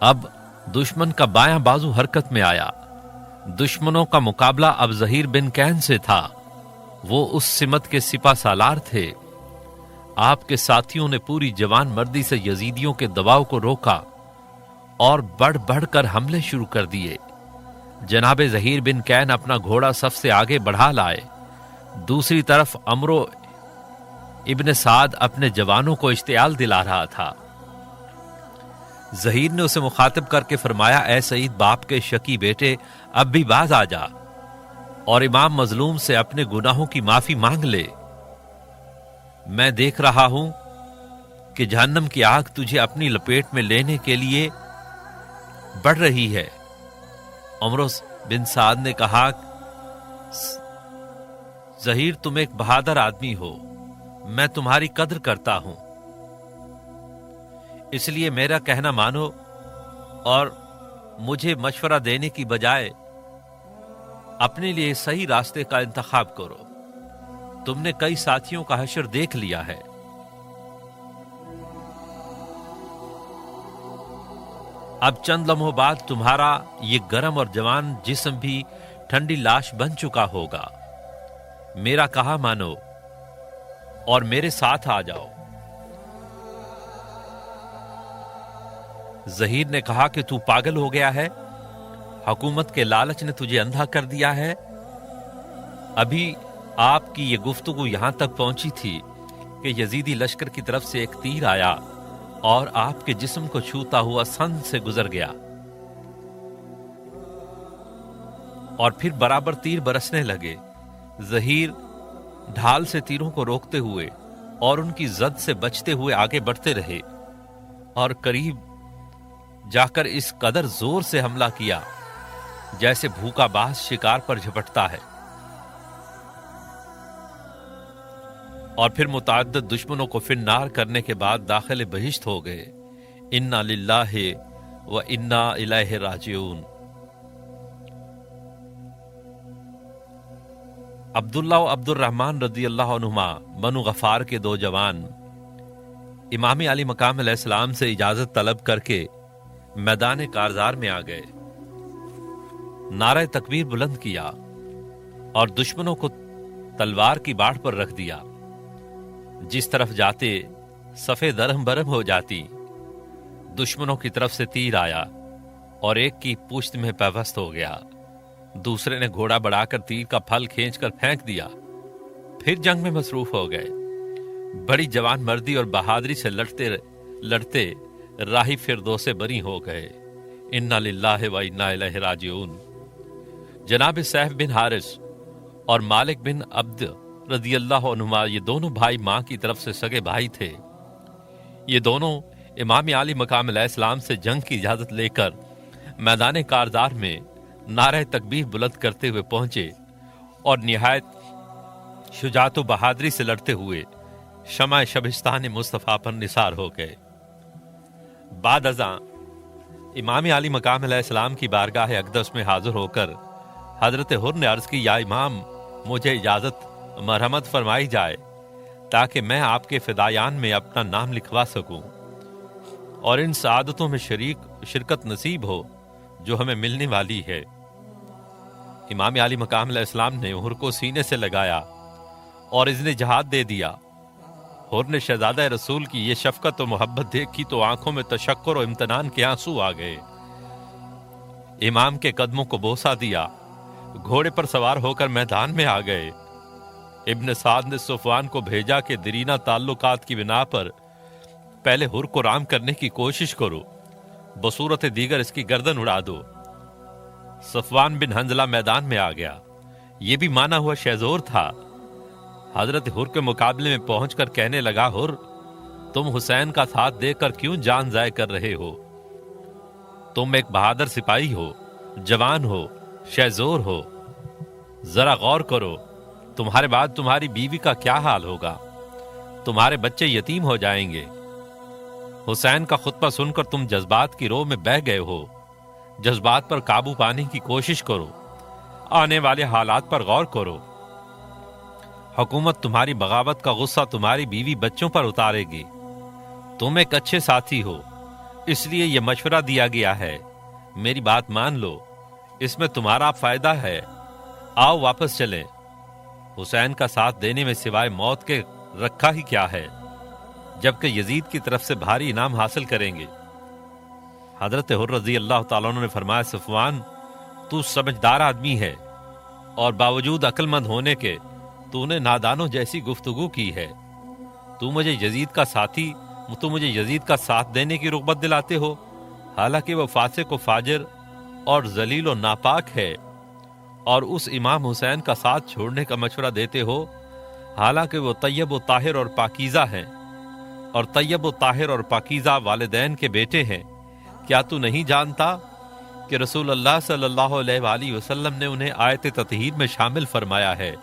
اب دشمن کا بایاں بازو حرکت میں آیا۔ دشمنوں کا مقابلہ اب زہیر بن کین سے تھا۔ وہ اس سمت کے سپہ سالار تھے۔ آپ کے ساتھیوں نے پوری جوان مردی سے یزیدیوں کے دباؤ کو روکا اور بڑھ بڑھ کر حملے شروع کر دیے۔ جناب زہیر بن کین اپنا گھوڑا صف سے آگے بڑھا لائے۔ دوسری طرف عمرو ابن سعد اپنے جوانوں کو اشتعال دلا رہا تھا۔ زہیر نے اسے مخاطب کر کے فرمایا، اے سعید باپ کے شکی بیٹے، اب بھی باز آ جا اور امام مظلوم سے اپنے گناہوں کی معافی مانگ لے۔ میں دیکھ رہا ہوں کہ جہنم کی آگ تجھے اپنی لپیٹ میں لینے کے لیے بڑھ رہی ہے۔ عمرو بن سعد نے کہا، زہیر تم ایک بہادر آدمی ہو، میں تمہاری قدر کرتا ہوں، اس لیے میرا کہنا مانو اور مجھے مشورہ دینے کی بجائے اپنے لیے صحیح راستے کا انتخاب کرو۔ تم نے کئی ساتھیوں کا حشر دیکھ لیا ہے۔ اب چند لمحوں بعد تمہارا یہ گرم اور جوان جسم بھی ٹھنڈی لاش بن چکا ہوگا۔ میرا کہا مانو اور میرے ساتھ آ جاؤ۔ زہیر نے کہا کہ تو پاگل ہو گیا ہے، حکومت کے لالچ نے تجھے اندھا کر دیا ہے۔ ابھی آپ کی یہ گفتگو یہاں تک پہنچی تھی کہ یزیدی لشکر کی طرف سے ایک تیر آیا اور آپ کے جسم کو چھوتا ہوا سن سے گزر گیا، اور پھر برابر تیر برسنے لگے۔ زہیر ڈھال سے تیروں کو روکتے ہوئے اور ان کی زد سے بچتے ہوئے آگے بڑھتے رہے اور قریب جا کر اس قدر زور سے حملہ کیا جیسے بھوکا باز شکار پر جھپٹتا ہے، اور پھر متعدد دشمنوں کو فنار کرنے کے بعد داخل بہشت ہو گئے۔ انا للہ و انا الیہ راجعون۔ عبداللہ و عبد الرحمن رضی اللہ عنہما بنو غفار کے دو جوان امام علی مقام علیہ السلام سے اجازت طلب کر کے میدان کارزار میں آ گئے، نعرہ تکبیر بلند کیا اور دشمنوں کو تلوار کی باڑ پر رکھ دیا۔ جس طرف جاتے صفیں درہم برہم ہو جاتی۔ دشمنوں کی طرف سے تیر آیا اور ایک کی پشت میں پیوست ہو گیا، دوسرے نے گھوڑا بڑھا کر تیر کا پھل کھینچ کر پھینک دیا، پھر جنگ میں مصروف ہو گئے۔ بڑی جوان مردی اور بہادری سے لڑتے راہی فردوس بری ہو گئے۔ انا للہ و انا الیہ راجعون۔ جناب سیف بن حارث اور مالک بن عبد رضی اللہ عنہما، یہ دونوں بھائی ماں کی طرف سے سگے بھائی تھے۔ یہ دونوں امام علی مقام علیہ السلام سے جنگ کی اجازت لے کر میدان کارزار میں نعرہ تکبیر بلند کرتے ہوئے پہنچے اور نہایت شجاعت و بہادری سے لڑتے ہوئے شمع شبستان مصطفیٰ پر نثار ہو گئے۔ بعد ازاں امام علی مقام علیہ السلام کی بارگاہ اقدس میں حاضر ہو کر حضرت حر نے عرض کی، یا امام، مجھے اجازت مرحمت فرمائی جائے تاکہ میں آپ کے فدایان میں اپنا نام لکھوا سکوں اور ان سعادتوں میں شرکت نصیب ہو جو ہمیں ملنے والی ہے۔ امام علی مقام علیہ السلام نے حر کو سینے سے لگایا اور اذن جہاد دے دیا۔ حر نے شہزادہ رسول کی یہ شفقت و محبت دیکھی تو آنکھوں میں تشکر و امتنان کے آنسو آ گئے۔ امام کے قدموں کو بوسہ دیا، گھوڑے پر سوار ہو کر میدان میں آ گئے۔ ابن سعد نے صفوان کو بھیجا کہ درینہ تعلقات کی بنا پر پہلے حر کو رام کرنے کی کوشش کرو، بصورت دیگر اس کی گردن اڑا دو۔ صفوان بن حنظلہ میدان میں آ گیا، یہ بھی مانا ہوا شہزور تھا۔ حضرت حر کے مقابلے میں پہنچ کر کہنے لگا، حر، تم حسین کا ساتھ دے کر کیوں جان ضائع کر رہے ہو؟ تم ایک بہادر سپاہی ہو، جوان ہو، شہزور ہو، ذرا غور کرو، تمہارے بعد تمہاری بیوی کا کیا حال ہوگا؟ تمہارے بچے یتیم ہو جائیں گے۔ حسین کا خطبہ سن کر تم جذبات کی رو میں بہہ گئے ہو، جذبات پر قابو پانے کی کوشش کرو، آنے والے حالات پر غور کرو۔ حکومت تمہاری بغاوت کا غصہ تمہاری بیوی بچوں پر اتارے گی۔ تم ایک اچھے ساتھی ہو، اس لیے یہ مشورہ دیا گیا ہے، میری بات مان لو، اس میں تمہارا فائدہ ہے، آؤ واپس چلیں۔ حسین کا ساتھ دینے میں سوائے موت کے رکھا ہی کیا ہے، جبکہ یزید کی طرف سے بھاری انعام حاصل کریں گے۔ حضرت حر رضی اللہ تعالیٰ عنہ نے فرمایا، صفوان تو سمجھدار آدمی ہے، اور باوجود عقل مند ہونے کے تو نے نادانوں جیسی گفتگو کی ہے۔ تو مجھے یزید کا ساتھ دینے کی رغبت دلاتے ہو، حالانکہ وہ فاسق و فاجر اور ذلیل و ناپاک ہے، اور اس امام حسین کا ساتھ چھوڑنے کا مشورہ دیتے ہو، حالانکہ وہ طیب و طاہر اور پاکیزہ ہیں، اور طیب و طاہر اور پاکیزہ والدین کے بیٹے ہیں۔ کیا تو نہیں جانتا کہ رسول اللہ صلی اللہ علیہ وآلہ وسلم نے انہیں آیت تطہیر میں شامل فرمایا ہے؟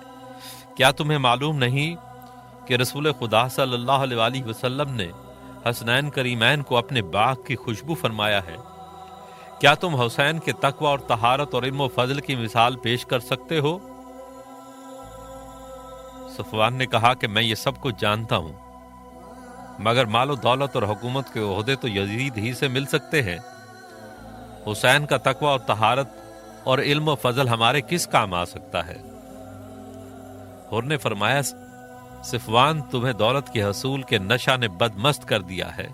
کیا تمہیں معلوم نہیں کہ رسول خدا صلی اللہ علیہ وآلہ وسلم نے حسنین کریمین کو اپنے باغ کی خوشبو فرمایا ہے؟ کیا تم حسین کے تقوی اور طہارت اور علم و فضل کی مثال پیش کر سکتے ہو؟ صفوان نے کہا کہ میں یہ سب کچھ جانتا ہوں، مگر مال و دولت اور حکومت کے عہدے تو یزید ہی سے مل سکتے ہیں۔ حسین کا تقوی اور طہارت اور علم و فضل ہمارے کس کام آ سکتا ہے؟ حر نے فرمایا، صفوان تمہیں دولت کے حصول کے نشہ نے بدمست کر دیا ہے،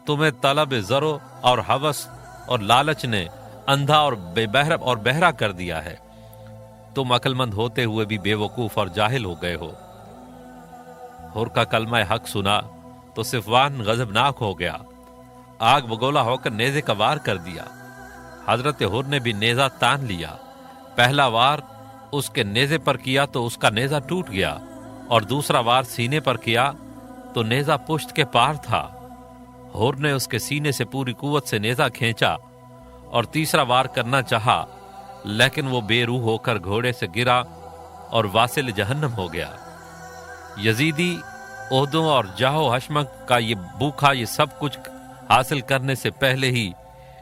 تمہیں طلب زر اور ہوس اور لالچ نے اندھا اور بہرا کر دیا ہے، تم عقل مند ہوتے ہوئے بھی بے وقوف اور جاہل ہو گئے ہو۔ حر کا کلمہ حق سنا تو صفوان غضبناک ہو گیا، آگ بگولا ہو کر نیزے کا وار کر دیا۔ حضرت حر نے بھی نیزہ تان لیا، پہلا وار اس کے نیزے پر کیا تو اس کا نیزہ ٹوٹ گیا، اور دوسرا وار سینے پر کیا تو نیزہ پشت کے پار تھا۔ حر نے اس کے سینے سے پوری قوت سے نیزہ کھینچا اور تیسرا وار کرنا چاہا، لیکن وہ بے روح ہو کر گھوڑے سے گرا اور واصل جہنم ہو گیا۔ یزیدی عہدوں اور جاہ و حشمت کا یہ بھوکھا یہ سب کچھ حاصل کرنے سے پہلے ہی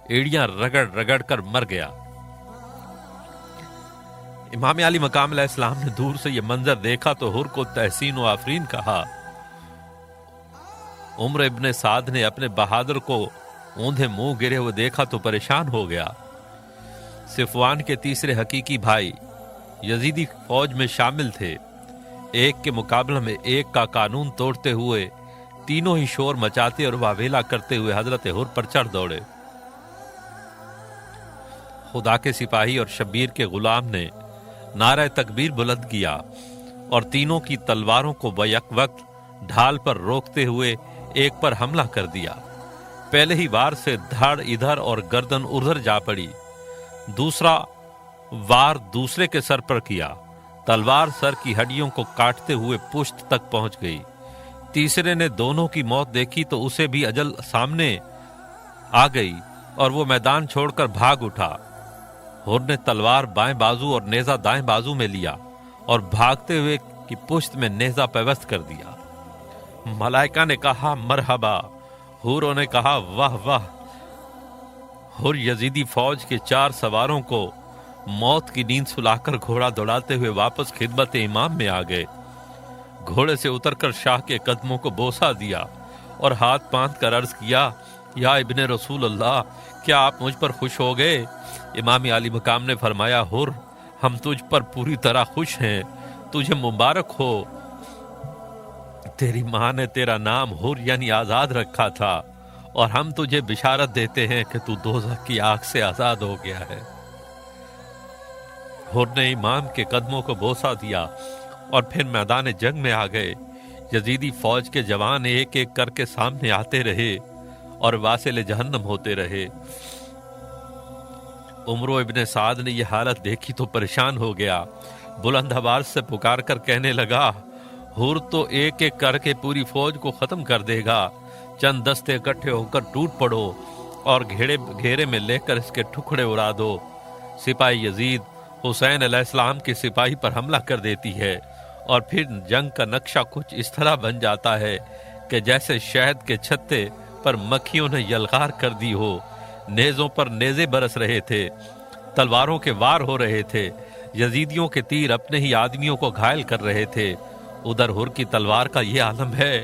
ایڑیاں رگڑ رگڑ کر مر گیا۔ امام علی مقام علیہ السلام نے دور سے یہ منظر دیکھا تو حر کو تحسین و آفرین کہا۔ عمر ابن سعد نے اپنے بہادر کو اوندھے منہ گرے ہوئے دیکھا تو پریشان ہو گیا۔ صفوان کے تیسرے حقیقی بھائی یزیدی فوج میں شامل تھے، ایک کے مقابلہ میں ایک کا قانون توڑتے ہوئے تینوں ہی شور مچاتے اور واویلا کرتے ہوئے حضرت حر پر چڑھ دوڑے۔ خدا کے سپاہی اور شبیر کے غلام نے نعرہ تکبیر بلند کیا اور تینوں کی تلواروں کو بیک وقت ڈھال پر روکتے ہوئے ایک پر حملہ کر دیا۔ پہلے ہی وار سے دھڑ ادھر اور گردن ادھر جا پڑی، دوسرا وار دوسرے کے سر پر کیا، تلوار سر کی ہڈیوں کو کاٹتے ہوئے پشت تک پہنچ گئی۔ تیسرے نے دونوں کی موت دیکھی تو اسے بھی اجل سامنے آ گئی اور وہ میدان چھوڑ کر بھاگ اٹھا۔ حر نے تلوار بائیں بازو اور نیزہ دائیں بازو میں لیا اور بھاگتے ہوئے کی پشت میں نیزہ پیوست کر دیا۔ ملائکہ نے کہا مرحبا، حوروں نے کہا واہ واہ۔ حر یزیدی فوج کے 4 سواروں کو موت کی نیند سلا کر گھوڑا دوڑاتے ہوئے واپس خدمت امام میں آ گئے۔ گھوڑے سے اتر کر شاہ کے قدموں کو بوسہ دیا اور ہاتھ باندھ کر عرض کیا، یا ابن رسول اللہ، کیا آپ مجھ پر خوش ہو گئے؟ امام علی مقام نے فرمایا، حر ہم تجھ پر پوری طرح خوش ہیں، تجھے مبارک ہو، تیری ماں نے تیرا نام حر یعنی آزاد رکھا تھا، اور ہم تجھے بشارت دیتے ہیں کہ تو دوزخ کی آگ سے آزاد ہو گیا ہے۔ حر نے امام کے قدموں کو بوسہ دیا اور پھر میدان جنگ میں آ گئے۔ یزیدی فوج کے جوان ایک ایک کر کے سامنے آتے رہے اور واصل جہنم ہوتے رہے۔ عمر ابن سعد نے یہ حالت دیکھی تو پریشان ہو گیا، بلند آواز سے پکار کر کہنے لگا، حر تو ایک ایک کر کے پوری فوج کو ختم کر دے گا، چند دستے اکٹھے ہو کر ٹوٹ پڑو اور گھیرے میں لے کر اس کے ٹکڑے اڑا دو۔ سپاہی یزید حسین علیہ السلام کے سپاہی پر حملہ کر دیتی ہے، اور پھر جنگ کا نقشہ کچھ اس طرح بن جاتا ہے کہ جیسے شہد کے چھتے پر مکھیوں نے یلغار کر دی ہو۔ نیزوں پر نیزے برس رہے تھے، تلواروں کے وار ہو رہے تھے، یزیدیوں کے تیر اپنے ہی آدمیوں کو گھائل کر رہے تھے۔ ادھر حر کی تلوار کا یہ عالم ہے،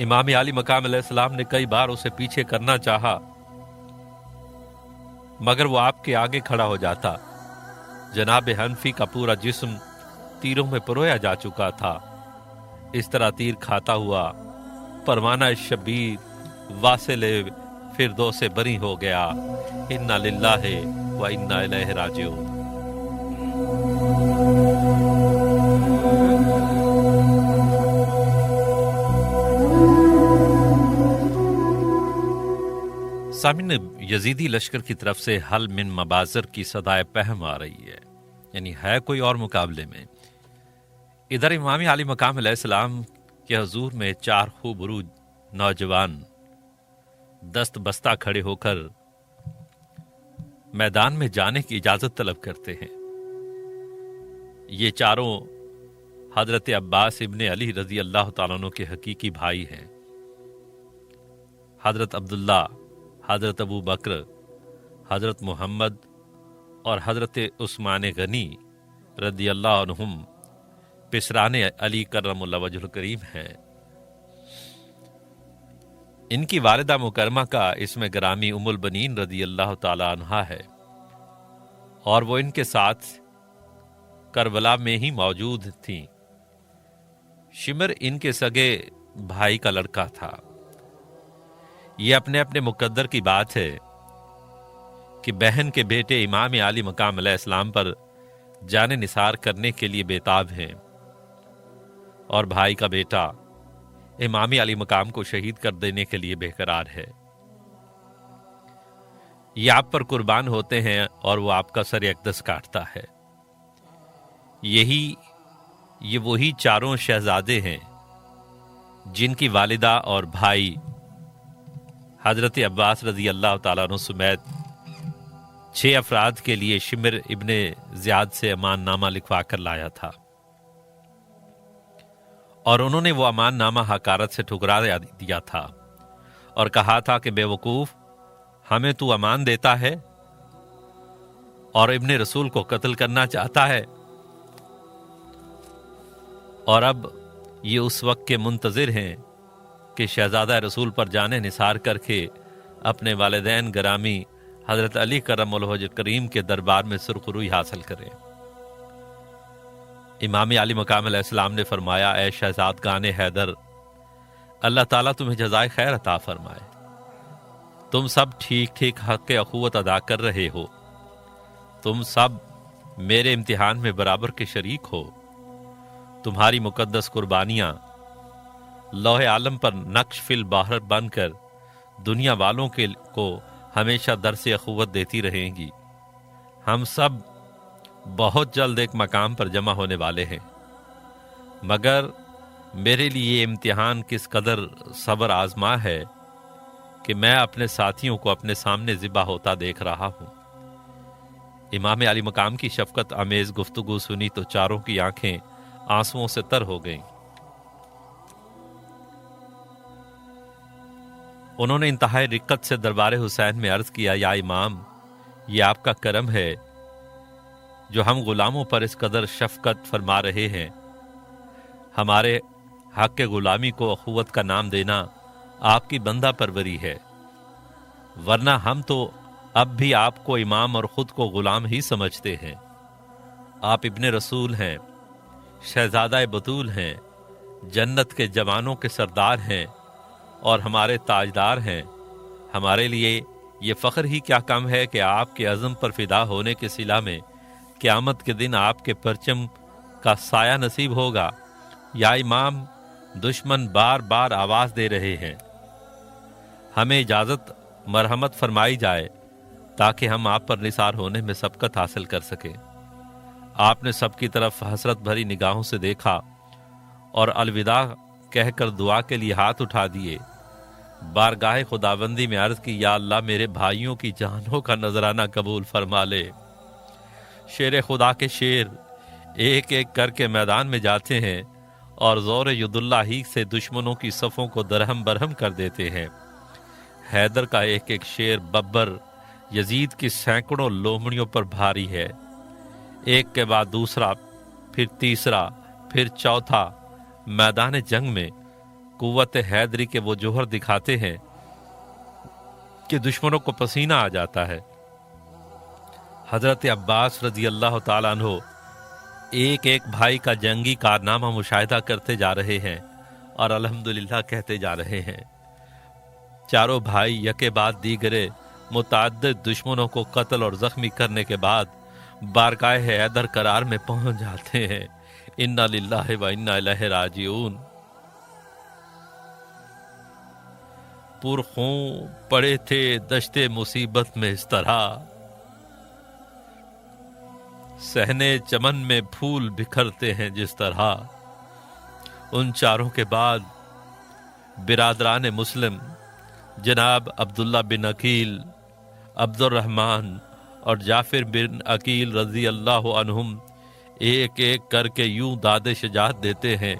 امام علی مقام علیہ السلام نے کئی بار اسے پیچھے کرنا چاہا، مگر وہ آپ کے آگے کھڑا ہو جاتا۔ جناب حنفی کا پورا جسم تیروں میں پرویا جا چکا تھا۔ اس طرح تیر کھاتا ہوا پروانہ شبیر واصل فردوس سے بری ہو گیا۔ انا للہ و انا الیہ راجعون۔ سامعین، یزیدی لشکر کی طرف سے حل من مبازر کی صدائے پہم آ رہی ہے، یعنی ہے کوئی اور مقابلے میں۔ ادھر امام علی مقام علیہ السلام کے حضور میں 4 خوبرو نوجوان دست بستہ کھڑے ہو کر میدان میں جانے کی اجازت طلب کرتے ہیں۔ یہ چاروں حضرت عباس ابن علی رضی اللہ تعالیٰ عنہ کے حقیقی بھائی ہیں۔ حضرت عبداللہ، حضرت ابو بکر، حضرت محمد اور حضرت عثمان غنی رضی اللہ عنہم پسران علی کرم اللہ وجہ الکریم ہیں۔ ان کی والدہ مکرمہ کا اسم گرامی ام البنین رضی اللہ تعالی عنہا ہے، اور وہ ان کے ساتھ کربلا میں ہی موجود تھیں۔ شمر ان کے سگے بھائی کا لڑکا تھا۔ یہ اپنے اپنے مقدر کی بات ہے کہ بہن کے بیٹے امام علی مقام علیہ السلام پر جان نثار کرنے کے لیے بےتاب ہیں، اور بھائی کا بیٹا امام علی مقام کو شہید کر دینے کے لیے بے قرار ہے۔ یہ آپ پر قربان ہوتے ہیں اور وہ آپ کا سر اقدس کاٹتا ہے۔ یہ وہی چاروں شہزادے ہیں جن کی والدہ اور بھائی حضرت عباس رضی اللہ تعالیٰ عنہ سمیت 6 افراد کے لیے شمر ابن زیاد سے امان نامہ لکھوا کر لایا تھا، اور انہوں نے وہ امان نامہ حقارت سے ٹھکرا دیا تھا اور کہا تھا کہ بے وقوف، ہمیں تو امان دیتا ہے اور ابن رسول کو قتل کرنا چاہتا ہے، اور اب یہ اس وقت کے منتظر ہیں کہ شہزادہ رسول پر جانے نثار کر کے اپنے والدین گرامی حضرت علی کرم اللہ وجہ کریم کے دربار میں سرخروئی حاصل کریں۔ امام علی مقام علیہ السلام نے فرمایا، اے شہزادگان حیدر، اللہ تعالیٰ تمہیں جزائے خیر عطا فرمائے۔ تم سب ٹھیک ٹھیک حق اخوت ادا کر رہے ہو، تم سب میرے امتحان میں برابر کے شریک ہو۔ تمہاری مقدس قربانیاں لوح عالم پر نقش فی البحر بن کر دنیا والوں کو ہمیشہ درس اخوت دیتی رہیں گی۔ ہم سب بہت جلد ایک مقام پر جمع ہونے والے ہیں، مگر میرے لیے یہ امتحان کس قدر صبر آزما ہے کہ میں اپنے ساتھیوں کو اپنے سامنے ذبح ہوتا دیکھ رہا ہوں۔ امام علی مقام کی شفقت آمیز گفتگو سنی تو چاروں کی آنکھیں آنسوؤں سے تر ہو گئیں۔ انہوں نے انتہائی رقت سے دربار حسین میں عرض کیا، یا امام، یہ آپ کا کرم ہے جو ہم غلاموں پر اس قدر شفقت فرما رہے ہیں۔ ہمارے حق کے غلامی کو اخوت کا نام دینا آپ کی بندہ پروری ہے، ورنہ ہم تو اب بھی آپ کو امام اور خود کو غلام ہی سمجھتے ہیں۔ آپ ابن رسول ہیں، شہزادہ بطول ہیں، جنت کے جوانوں کے سردار ہیں اور ہمارے تاجدار ہیں۔ ہمارے لیے یہ فخر ہی کیا کم ہے کہ آپ کے عزم پر فدا ہونے کے صلہ میں قیامت کے دن آپ کے پرچم کا سایہ نصیب ہوگا۔ یا امام، دشمن بار بار آواز دے رہے ہیں، ہمیں اجازت مرحمت فرمائی جائے تاکہ ہم آپ پر نثار ہونے میں سبقت حاصل کر سکیں۔ آپ نے سب کی طرف حسرت بھری نگاہوں سے دیکھا اور الوداع کہہ کر دعا کے لیے ہاتھ اٹھا دیے۔ بارگاہ خداوندی میں عرض کی، یا اللہ، میرے بھائیوں کی جانوں کا نذرانہ قبول فرما لے۔ شیر خدا کے شیر ایک ایک کر کے میدان میں جاتے ہیں اور زور ید اللہ ہی سے دشمنوں کی صفوں کو درہم برہم کر دیتے ہیں۔ حیدر کا ایک ایک شیر ببر یزید کی سینکڑوں لومڑیوں پر بھاری ہے۔ ایک کے بعد دوسرا، پھر تیسرا، پھر چوتھا، میدان جنگ میں قوت حیدری کے وہ جوہر دکھاتے ہیں کہ دشمنوں کو پسینہ آ جاتا ہے۔ حضرت عباس رضی اللہ تعالیٰ عنہ ایک ایک بھائی کا جنگی کارنامہ مشاہدہ کرتے جا رہے ہیں اور الحمدللہ کہتے جا رہے ہیں۔ چاروں بھائی یکے بعد دیگرے متعدد دشمنوں کو قتل اور زخمی کرنے کے بعد بارگاہ حیدر قرار میں پہنچ جاتے ہیں۔ انا للہ و انا الیہ راجعون۔ پرخون پڑے تھے دشتے مصیبت میں اس طرح، صحنے چمن میں پھول بکھرتے ہیں جس طرح۔ ان چاروں کے بعد برادران مسلم جناب عبداللہ بن عقیل، عبد الرحمن اور جعفر بن عقیل رضی اللہ عنہم ایک ایک کر کے یوں داد شجاعت دیتے ہیں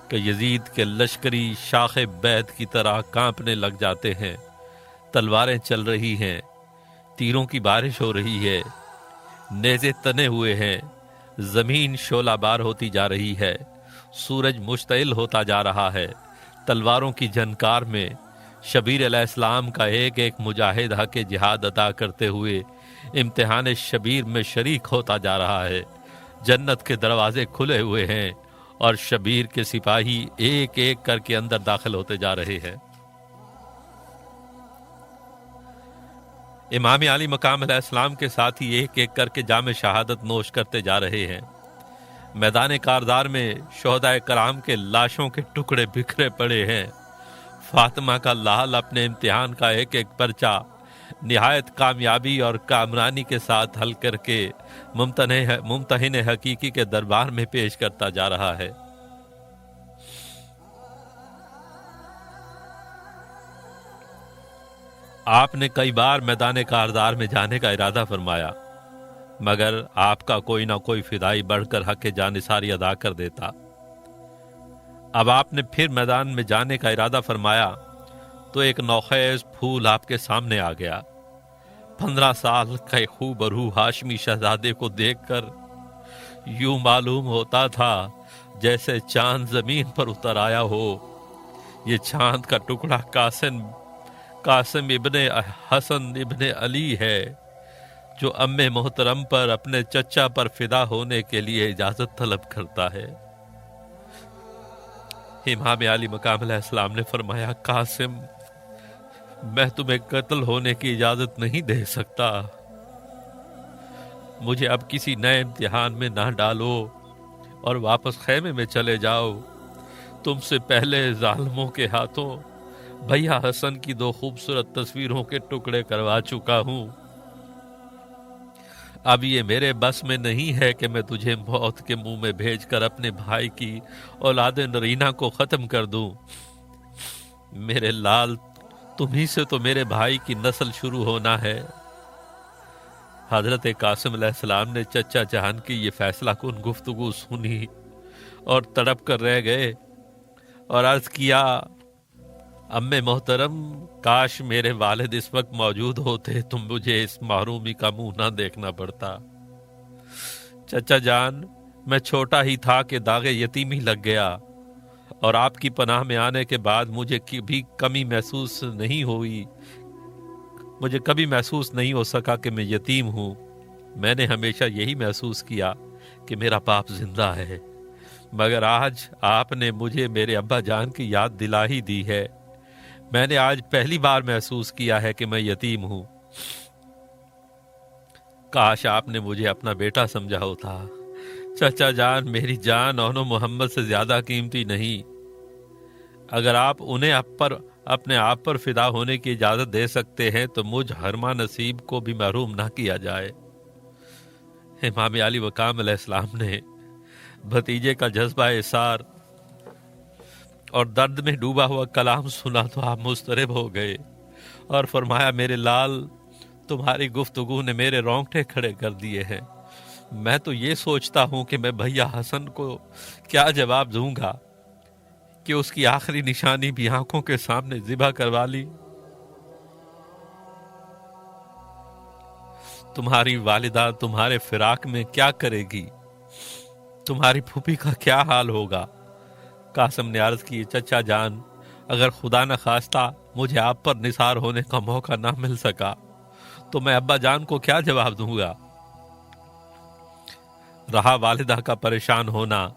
کہ یزید کے لشکری شاخ بیت کی طرح کانپنے لگ جاتے ہیں۔ تلواریں چل رہی ہیں، تیروں کی بارش ہو رہی ہے، نیزے تنے ہوئے ہیں، زمین شعلہ بار ہوتی جا رہی ہے، سورج مشتعل ہوتا جا رہا ہے۔ تلواروں کی جھنکار میں شبیر علیہ السلام کا ایک ایک مجاہد حق جہاد ادا کرتے ہوئے امتحان شبیر میں شریک ہوتا جا رہا ہے۔ جنت کے دروازے کھلے ہوئے ہیں اور شبیر کے سپاہی ایک ایک کر کے اندر داخل ہوتے جا رہے ہیں۔ امام علی مقام علیہ السلام کے ساتھی ایک ایک کر کے جام شہادت نوش کرتے جا رہے ہیں۔ میدان کاردار میں شہداء کرام کے لاشوں کے ٹکڑے بکھرے پڑے ہیں۔ فاطمہ کا لال اپنے امتحان کا ایک ایک پرچہ نہایت کامیابی اور کامرانی کے ساتھ حل کر کے ممتحن حقیقی کے دربار میں پیش کرتا جا رہا ہے۔ آپ نے کئی بار میدان کاردار میں جانے کا ارادہ فرمایا، مگر آپ کا کوئی نہ کوئی فدائی بڑھ کر حق جانثاری ادا کر دیتا۔ اب آپ نے پھر میدان میں جانے کا ارادہ فرمایا تو ایک نوخیز پھول آپ کے سامنے آ گیا۔ 15 سال کے خوبرو ہاشمی شہزادے کو دیکھ کر یوں معلوم ہوتا تھا جیسے چاند زمین پر اتر آیا ہو۔ یہ چاند کا ٹکڑا قاسم ابن حسن ابن علی ہے، جو ام محترم پر اپنے چچا پر فدا ہونے کے لیے اجازت طلب کرتا ہے۔ امام علی مقام علیہ السلام نے فرمایا، قاسم، میں تمہیں قتل ہونے کی اجازت نہیں دے سکتا۔ مجھے اب کسی نئے امتحان میں نہ ڈالو اور واپس خیمے میں چلے جاؤ۔ تم سے پہلے ظالموں کے ہاتھوں بھیا حسن کی 2 خوبصورت تصویروں کے ٹکڑے کروا چکا ہوں۔ اب یہ میرے بس میں نہیں ہے کہ میں تجھے موت کے منہ میں بھیج کر اپنے بھائی کی اولاد نرینہ کو ختم کر دوں۔ میرے لال، تمہیں سے تو میرے بھائی کی نسل شروع ہونا ہے۔ حضرت قاسم علیہ السلام نے چچا جان کی یہ فیصلہ کن گفتگو سنی اور تڑپ کر رہ گئے اور عرض کیا، امی محترم، کاش میرے والد اس وقت موجود ہوتے تو مجھے اس محرومی کا منہ نہ دیکھنا پڑتا۔ چچا جان، میں چھوٹا ہی تھا کہ داغ یتیمی لگ گیا، اور آپ کی پناہ میں آنے کے بعد مجھے کبھی کمی محسوس نہیں ہوئی، مجھے کبھی محسوس نہیں ہو سکا کہ میں یتیم ہوں۔ میں نے ہمیشہ یہی محسوس کیا کہ میرا باپ زندہ ہے، مگر آج آپ نے مجھے میرے ابا جان کی یاد دلا ہی دی ہے۔ میں نے آج پہلی بار محسوس کیا ہے کہ میں یتیم ہوں۔ کاش آپ نے مجھے اپنا بیٹا سمجھا ہوتا۔ چچا جان، میری جان اونو محمد سے زیادہ قیمتی نہیں۔ اگر آپ انہیں اپنے آپ پر فدا ہونے کی اجازت دے سکتے ہیں تو مجھ حرمہ نصیب کو بھی محروم نہ کیا جائے۔ امام علی مقام علیہ السلام نے بھتیجے کا جذبہ اثار اور درد میں ڈوبا ہوا کلام سنا تو آپ مضطرب ہو گئے اور فرمایا، میرے لال، تمہاری گفتگو نے میرے رونگٹے کھڑے کر دیے ہیں۔ میں تو یہ سوچتا ہوں کہ میں بھیا حسن کو کیا جواب دوں گا کہ اس کی آخری نشانی بھی آنکھوں کے سامنے ذبح کروا لی۔ تمہاری والدہ تمہارے فراق میں کیا کرے گی؟ تمہاری پھوپھی کا کیا حال ہوگا؟ قاسم نے عرض کی، چچا جان، اگر خدا نہ خواستہ مجھے آپ پر نثار ہونے کا موقع نہ مل سکا تو میں ابا جان کو کیا جواب دوں گا؟ رہا والدہ کا پریشان ہونا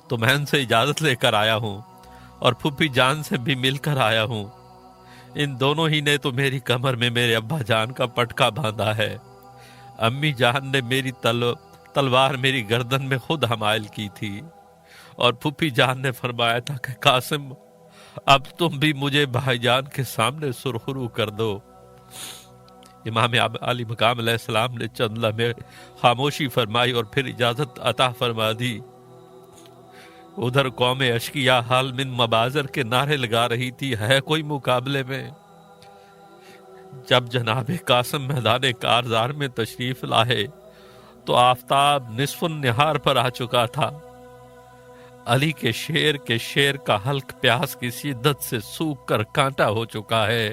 تو میں ان سے اجازت لے کر آیا ہوں اور پھپھی جان سے بھی مل کر آیا ہوں۔ ان دونوں ہی نے تو میری کمر میں میرے ابا جان کا پٹکا باندھا ہے۔ امی جان نے میری تلوار میری گردن میں خود حمائل کی تھی، اور پھپھی جان نے فرمایا تھا کہ قاسم اب تم بھی مجھے بھائی جان کے سامنے سرخرو کر دو۔ امام علی مقام علیہ السلام نے چند لمحے خاموشی فرمائی اور پھر اجازت عطا فرما دی۔ ادھر قوم اشقیا حال من مبازر کے نعرے لگا رہی تھی، ہے کوئی مقابلے میں؟ جب جناب قاسم میدان کارزار میں تشریف لائے تو آفتاب نصف النہار پر آ چکا تھا۔ علی کے شیر کا حلق پیاس کی شدت سے سوکھ کر کانٹا ہو چکا ہے،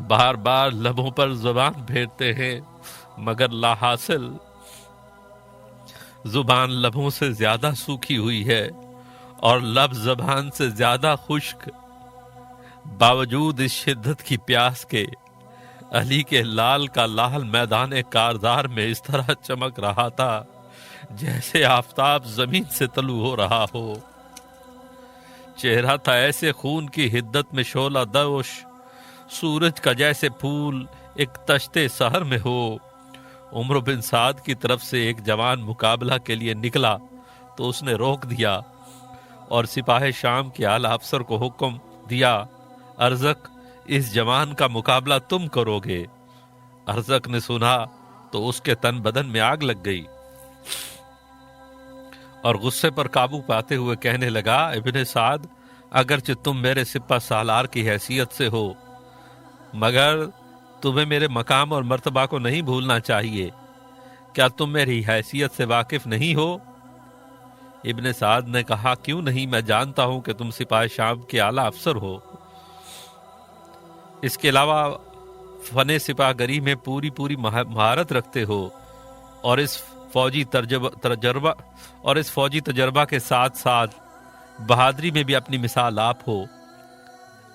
بار بار لبوں پر زبان پھیرتے ہیں مگر لا حاصل۔ زبان لبوں سے زیادہ سوکھی ہوئی ہے اور لب زبان سے زیادہ خشک۔ باوجود اس شدت کی پیاس کے علی کے لال کا لال میدان کارزار میں اس طرح چمک رہا تھا جیسے آفتاب زمین سے طلوع ہو رہا ہو۔ چہرہ تھا ایسے خون کی حدت میں شعلہ دوش، سورج کا جیسے پھول ایک تشتے سحر میں ہو۔ عمر بن سعد کی طرف سے ایک جوان مقابلہ کے لیے نکلا تو اس نے روک دیا اور سپاہ شام کے اعلیٰ افسر کو حکم دیا، ارزق اس جوان کا مقابلہ تم کرو گے۔ ارزق نے سنا تو اس کے تن بدن میں آگ لگ گئی اور غصے پر قابو پاتے ہوئے کہنے لگا، ابن سعد، اگرچہ تم میرے سپہ سالار کی حیثیت سے ہو مگر تمہیں میرے مقام اور مرتبہ کو نہیں بھولنا چاہیے۔ کیا تم میری حیثیت سے واقف نہیں ہو؟ ابن سعد نے کہا، کیوں نہیں، میں جانتا ہوں کہ تم سپاہ شام کے اعلیٰ افسر ہو، اس کے علاوہ فن سپاہ گری میں پوری مہارت رکھتے ہو، اور اس فوجی تجربہ کے ساتھ ساتھ بہادری میں بھی اپنی مثال آپ ہو۔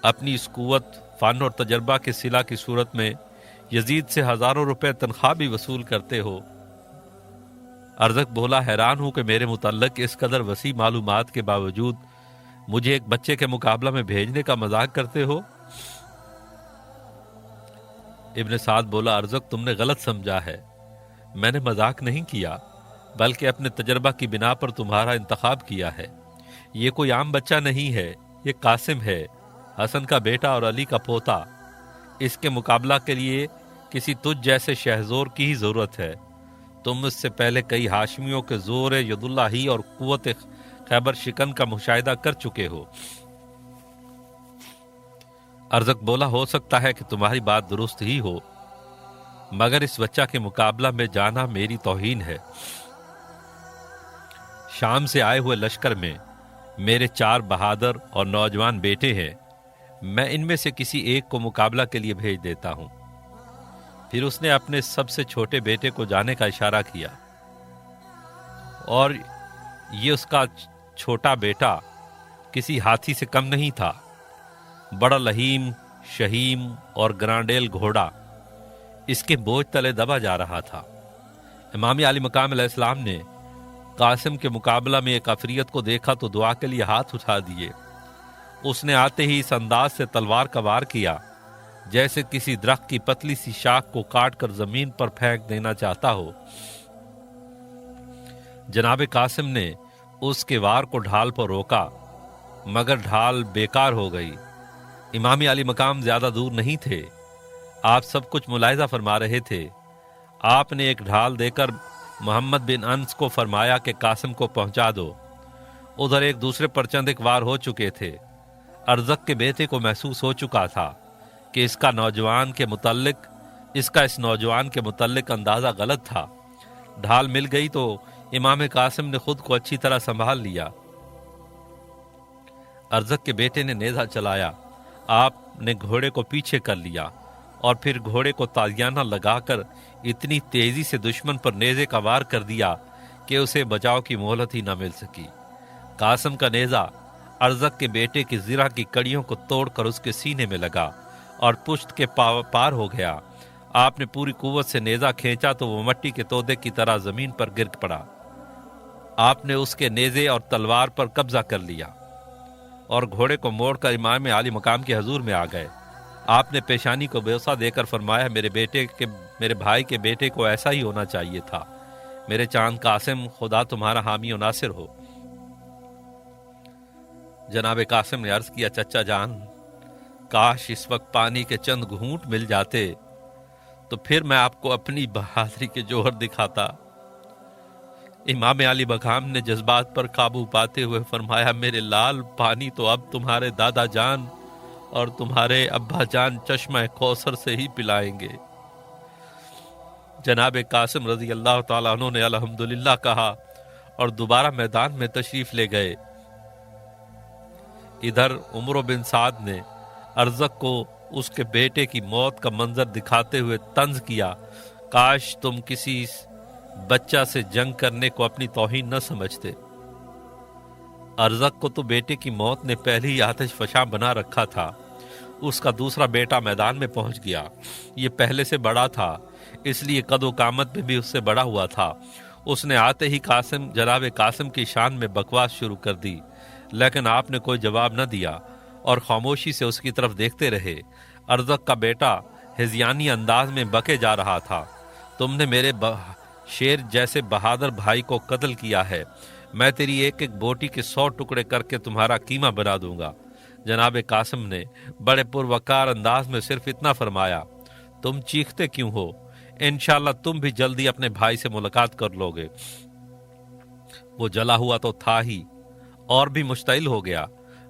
اپنی اس قوت، فن اور تجربہ کے صلہ کی صورت میں یزید سے ہزاروں روپے تنخواہ بھی وصول کرتے ہو۔ ارزق بولا، حیران ہوں کہ میرے متعلق اس قدر وسیع معلومات کے باوجود مجھے ایک بچے کے مقابلہ میں بھیجنے کا مذاق کرتے ہو۔ ابن سعد بولا، ارزق تم نے غلط سمجھا ہے، میں نے مذاق نہیں کیا بلکہ اپنے تجربہ کی بنا پر تمہارا انتخاب کیا ہے۔ یہ کوئی عام بچہ نہیں ہے، یہ قاسم ہے، حسن کا بیٹا اور علی کا پوتا۔ اس کے مقابلہ کے لیے کسی تجھ جیسے شہزور کی ہی ضرورت ہے۔ تم اس سے پہلے کئی ہاشمیوں کے زور ید اللہ ہی اور قوت خیبر شکن کا مشاہدہ کر چکے ہو۔ ارزق بولا، ہو سکتا ہے کہ تمہاری بات درست ہی ہو مگر اس بچہ کے مقابلہ میں جانا میری توہین ہے۔ شام سے آئے ہوئے لشکر میں میرے 4 بہادر اور نوجوان بیٹے ہیں، میں ان میں سے کسی ایک کو مقابلہ کے لیے بھیج دیتا ہوں۔ پھر اس نے اپنے سب سے چھوٹے بیٹے کو جانے کا اشارہ کیا، اور یہ اس کا چھوٹا بیٹا کسی ہاتھی سے کم نہیں تھا، بڑا لہیم، شہیم اور گرانڈیل گھوڑا اس کے بوجھ تلے دبا جا رہا تھا۔ امام علی مقام علیہ السلام نے قاسم کے مقابلہ میں ایک عفریت کو دیکھا تو دعا کے لیے ہاتھ اٹھا دیے۔ اس نے آتے ہی اس انداز سے تلوار کا وار کیا جیسے کسی درخت کی پتلی سی شاخ کو کاٹ کر زمین پر پھینک دینا چاہتا ہو۔ جناب قاسم نے اس کے وار کو ڈھال پر روکا مگر ڈھال بیکار ہو گئی۔ امام علی مقام زیادہ دور نہیں تھے، آپ سب کچھ ملاحظہ فرما رہے تھے۔ آپ نے ایک ڈھال دے کر محمد بن انس کو فرمایا کہ قاسم کو پہنچا دو۔ ادھر ایک دوسرے پر چند ایک وار ہو چکے تھے۔ ارزق کے بیٹے کو محسوس ہو چکا تھا کہ اس کا اس نوجوان کے متعلق اندازہ غلط تھا۔ ڈھال مل گئی تو امام قاسم نے خود کو اچھی طرح سنبھال لیا۔ ارزق کے بیٹے نے نیزہ چلایا، آپ نے گھوڑے کو پیچھے کر لیا اور پھر گھوڑے کو تازیانہ لگا کر اتنی تیزی سے دشمن پر نیزے کا وار کر دیا کہ اسے بچاؤ کی مہلت ہی نہ مل سکی۔ قاسم کا نیزہ ارزق کے بیٹے کی زرہ کی کڑیوں کو توڑ کر اس کے سینے میں لگا اور پشت کے پار ہو گیا۔ آپ نے پوری قوت سے نیزہ کھینچا تو وہ مٹی کے تودے کی طرح زمین پر گر پڑا۔ آپ نے اس کے نیزے اور تلوار پر قبضہ کر لیا اور گھوڑے کو موڑ کر امام عالی مقام کے حضور میں آ گئے۔ آپ نے پیشانی کو بوسہ دے کر فرمایا، میرے بھائی کے بیٹے کو ایسا ہی ہونا چاہیے تھا۔ میرے چاند قاسم، خدا تمہارا حامی و ناصر ہو۔ جناب قاسم نے عرض کیا، چچا جان، کاش اس وقت پانی کے چند گھونٹ مل جاتے تو پھر میں آپ کو اپنی بہادری کے جوہر دکھاتا۔ امام علی مقام نے جذبات پر قابو پاتے ہوئے فرمایا، میرے لال، پانی تو اب تمہارے دادا جان اور تمہارے ابا جان چشمہ کوثر سے ہی پلائیں گے۔ جناب قاسم رضی اللہ تعالیٰ عنہ نے الحمدللہ کہا اور دوبارہ میدان میں تشریف لے گئے۔ ادھر عمرو بن سعد نے ارزق کو اس کے بیٹے کی موت کا منظر دکھاتے ہوئے طنز کیا، کاش تم کسی بچہ سے جنگ کرنے کو اپنی توہین نہ سمجھتے۔ ارزق کو تو بیٹے کی موت نے پہلے ہی آتش فشاں بنا رکھا تھا۔ اس کا دوسرا بیٹا میدان میں پہنچ گیا۔ یہ پہلے سے بڑا تھا، اس لیے قد و قامت میں بھی اس سے بڑا ہوا تھا۔ اس نے آتے ہی جناب قاسم کی شان میں بکواس شروع کر دی، لیکن آپ نے کوئی جواب نہ دیا اور خاموشی سے اس کی طرف دیکھتے رہے۔ ارزق کا بیٹا ہذیانی انداز میں بکے جا رہا تھا، تم نے میرے شیر جیسے بہادر بھائی کو قتل کیا ہے، میں تیری ایک ایک بوٹی کے 100 ٹکڑے کر کے تمہارا قیمہ بنا دوں گا۔ جناب قاسم نے بڑے پروقار انداز میں صرف اتنا فرمایا، تم چیختے کیوں ہو؟ انشاءاللہ تم بھی جلدی اپنے بھائی سے ملاقات کر لو گے۔ وہ جلا ہوا تو تھا ہی اور بھی مشتعل ہو گیا،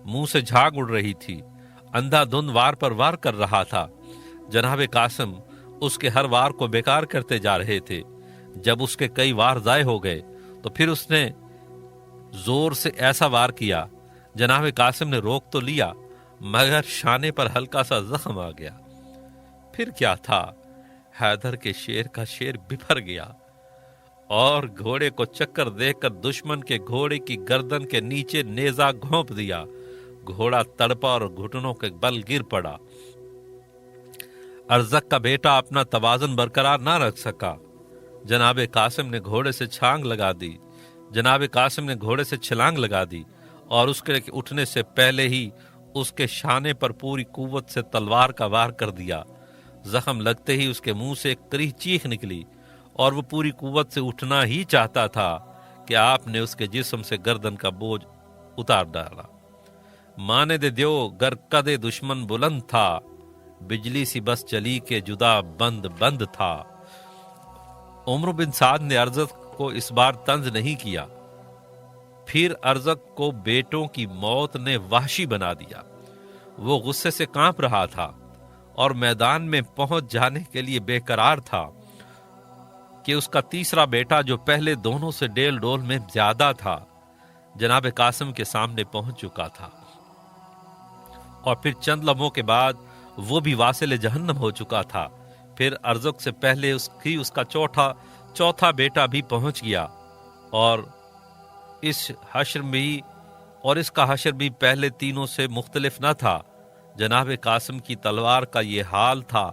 منہ سے جھاگ اڑ رہی تھی، اندھا دھند وار پر وار کر رہا تھا۔ جناب قاسم اس کے ہر وار کو بیکار کرتے جا رہے تھے۔ جب اس کے کئی وار ضائع ہو گئے تو پھر اس نے زور سے ایسا وار کیا، جناب قاسم نے روک تو لیا مگر شانے پر ہلکا سا زخم آ گیا۔ پھر کیا تھا، حیدر کے شیر کا شیر بپھر گیا اور گھوڑے کو چکر دے کر دشمن کے گھوڑے کی گردن کے نیچے نیزہ گھونپ دیا۔ گھوڑا تڑپا اور گھٹنوں کے بل گر پڑا۔ ارزق کا بیٹا اپنا توازن برقرار نہ رکھ سکا۔ جناب قاسم نے گھوڑے سے چھلانگ لگا دی اور اس کے اٹھنے سے پہلے ہی اس کے شانے پر پوری قوت سے تلوار کا وار کر دیا۔ زخم لگتے ہی اس کے منہ سے ایک کریہ چیخ نکلی اور وہ پوری قوت سے اٹھنا ہی چاہتا تھا کہ آپ نے اس کے جسم سے گردن کا بوجھ اتار ڈالا۔ مانے دے دیو گر کدے دشمن بلند تھا، بجلی سی بس چلی کے جدا بند تھا۔ عمرو بن سعد نے ارزق کو اس بار طنز نہیں کیا، پھر ارزق کو بیٹوں کی موت نے وحشی بنا دیا۔ وہ غصے سے کانپ رہا تھا اور میدان میں پہنچ جانے کے لیے بے قرار تھا کہ اس کا تیسرا بیٹا جو پہلے دونوں سے ڈیل ڈول میں زیادہ تھا، جناب قاسم کے سامنے پہنچ چکا تھا اور پھر چند لمحوں کے بعد وہ بھی واصل جہنم ہو چکا تھا۔ پھر ارزق سے پہلے اس کا چوتھا بیٹا بھی پہنچ گیا اور اس کا حشر بھی پہلے تینوں سے مختلف نہ تھا۔ جناب قاسم کی تلوار کا یہ حال تھا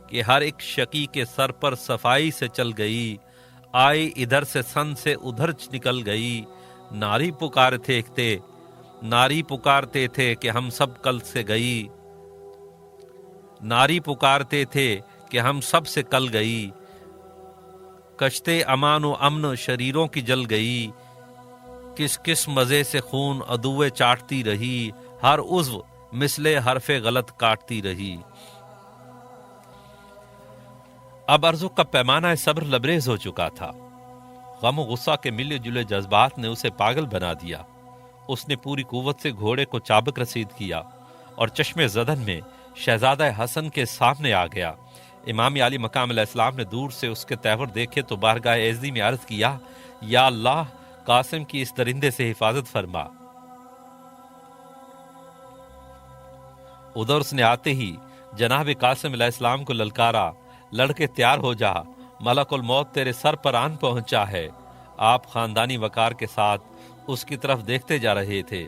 کہ ہر ایک شقی کے سر پر صفائی سے چل گئی، آئی ادھر سے سن سے ادھر نکل گئی۔ ناری پکارتے تھے کہ ہم سب کل سے گئی، ناری پکارتے تھے کہ ہم سب سے کل گئی، کشتے امان و امن شریروں کی جل گئی، کس مزے سے خون عدوے چاٹتی رہی، ہر عضو مثل حرف غلط کاٹتی رہی۔ اب ارزق کا پیمانہ صبر لبریز ہو چکا تھا۔ غم و غصہ کے ملے جلے جذبات نے اسے پاگل بنا دیا۔ اس نے پوری قوت سے گھوڑے کو چابک رسید کیا اور چشم زدن میں شہزادہ حسن کے سامنے آ گیا۔ امام علی مقام علیہ السلام نے دور سے اس کے تیور دیکھے تو بارگاہ عزی میں عرض کیا، یا اللہ، قاسم کی اس درندے سے حفاظت فرما۔ ادھر اس نے آتے ہی جناب قاسم علیہ السلام کو للکارا، لڑکے تیار ہو جا، ملک الموت تیرے سر پر آن پہنچا ہے۔ آپ خاندانی وقار کے ساتھ اس کی طرف دیکھتے جا رہے تھے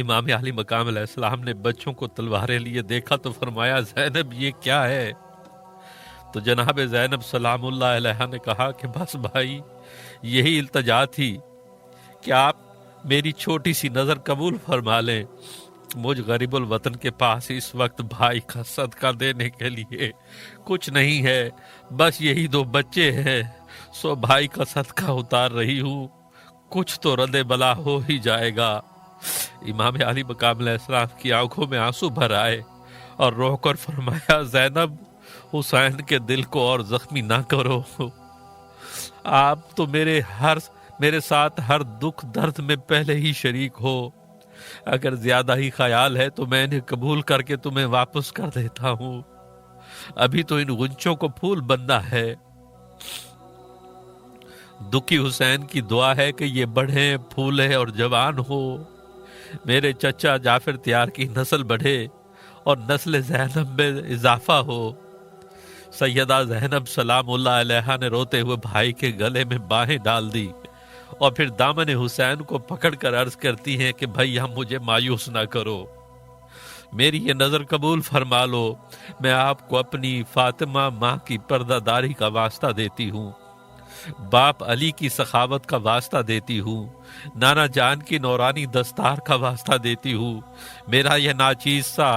امام علی مقام علیہ السلام نے بچوں کو تلواریں لیے دیکھا تو فرمایا زینب یہ کیا ہے؟ تو جناب زینب سلام اللہ علیہ نے کہا کہ بس بھائی یہی التجا تھی کہ آپ میری چھوٹی سی نظر قبول فرما لیں، مجھ غریب الوطن کے پاس اس وقت بھائی کا صدقہ دینے کے لیے کچھ نہیں ہے، بس یہی 2 بچے ہیں، سو بھائی کا صدقہ اتار رہی ہوں، کچھ تو رد بلا ہو ہی جائے گا۔ امام علی مقام علیہ السلام کی آنکھوں میں آنسو بھر آئے اور رو کر فرمایا زینب حسین کے دل کو اور زخمی نہ کرو، آپ تو میرے ساتھ ہر دکھ درد میں پہلے ہی شریک ہو، اگر زیادہ ہی خیال ہے تو میں انہیں قبول کر کے تمہیں واپس کر دیتا ہوں، ابھی تو ان غنچوں کو پھول بننا ہے۔ دکھی حسین کی دعا ہے کہ یہ بڑھیں پھولے اور جوان ہو، میرے چچا جعفر تیار کی نسل بڑھے اور نسل زینب میں اضافہ ہو۔ سیدہ زینب سلام اللہ علیہ نے روتے ہوئے بھائی کے گلے میں باہیں ڈال دی اور پھر دامن حسین کو پکڑ کر عرض کرتی ہیں کہ بھیا مجھے مایوس نہ کرو، میری یہ نظر قبول فرما لو، میں آپ کو اپنی فاطمہ ماں کی پردہ داری کا واسطہ دیتی ہوں، باپ علی کی سخاوت کا واسطہ دیتی ہوں، نانا جان کی نورانی دستار کا واسطہ دیتی ہوں، میرا یہ ناچیز سا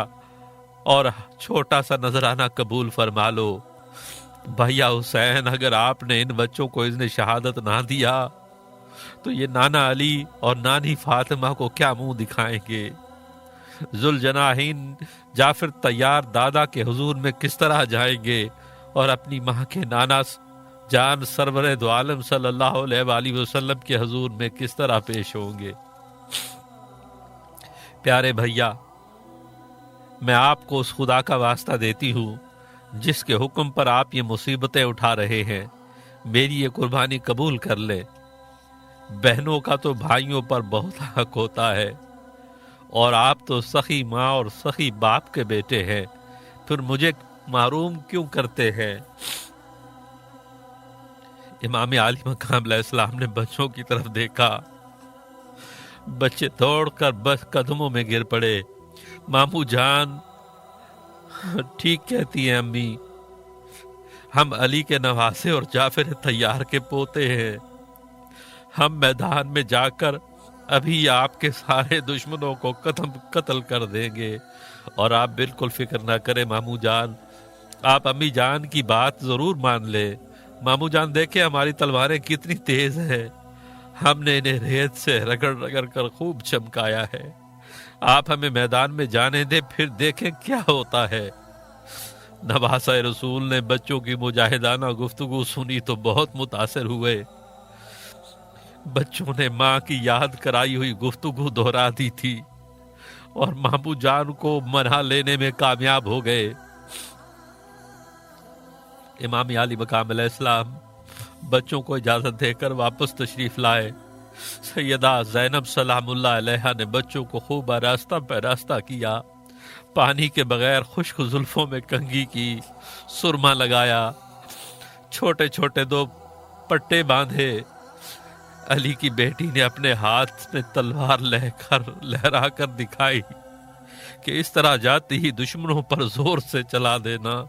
اور چھوٹا سا نذرانہ قبول فرما لو۔ بھیا حسین اگر آپ نے ان بچوں کو اذن شہادت نہ دیا تو یہ نانا علی اور نانی فاطمہ کو کیا منہ دکھائیں گے؟ ذوالجناحین جعفر تیار دادا کے حضور میں کس طرح جائیں گے اور اپنی ماں کے نانا جان سرور دو عالم صلی اللہ علیہ وآلہ وسلم کے حضور میں کس طرح پیش ہوں گے؟ پیارے بھیا، میں آپ کو اس خدا کا واسطہ دیتی ہوں جس کے حکم پر آپ یہ مصیبتیں اٹھا رہے ہیں، میری یہ قربانی قبول کر لے۔ بہنوں کا تو بھائیوں پر بہت حق ہوتا ہے، اور آپ تو سخی ماں اور سخی باپ کے بیٹے ہیں، پھر مجھے محروم کیوں کرتے ہیں؟ امام علی مقام علیہ السلام نے بچوں کی طرف دیکھا، بچے دوڑ کر بس قدموں میں گر پڑے۔ مامو جان ٹھیک کہتی ہیں امی، ہم علی کے نواسے اور جعفر تیار کے پوتے ہیں، ہم میدان میں جا کر ابھی آپ کے سارے دشمنوں کو قتل کر دیں گے، اور آپ بالکل فکر نہ کریں مامو جان، آپ امی جان کی بات ضرور مان لیں۔ مامو جان دیکھیں ہماری تلواریں کتنی تیز ہیں، ہم نے انہیں ریت سے رگڑ رگڑ کر خوب چمکایا ہے، آپ ہمیں میدان میں جانے دیں پھر دیکھیں کیا ہوتا ہے۔ نواسہ رسول نے بچوں کی مجاہدانہ گفتگو سنی تو بہت متاثر ہوئے، بچوں نے ماں کی یاد کرائی ہوئی گفتگو دہرا دی تھی اور مامو جان کو منا لینے میں کامیاب ہو گئے۔ امام علی مقام علیہ السلام بچوں کو اجازت دے کر واپس تشریف لائے۔ سیدہ زینب سلام اللہ علیہ نے بچوں کو خوب آراستہ پیراستہ کیا، پانی کے بغیر خشک زلفوں میں کنگھی کی، سرما لگایا، چھوٹے چھوٹے 2 پٹے باندھے۔ علی کی بیٹی نے اپنے ہاتھ میں تلوار لہرا کر دکھائی کہ اس طرح جاتی ہی دشمنوں پر زور سے چلا دینا،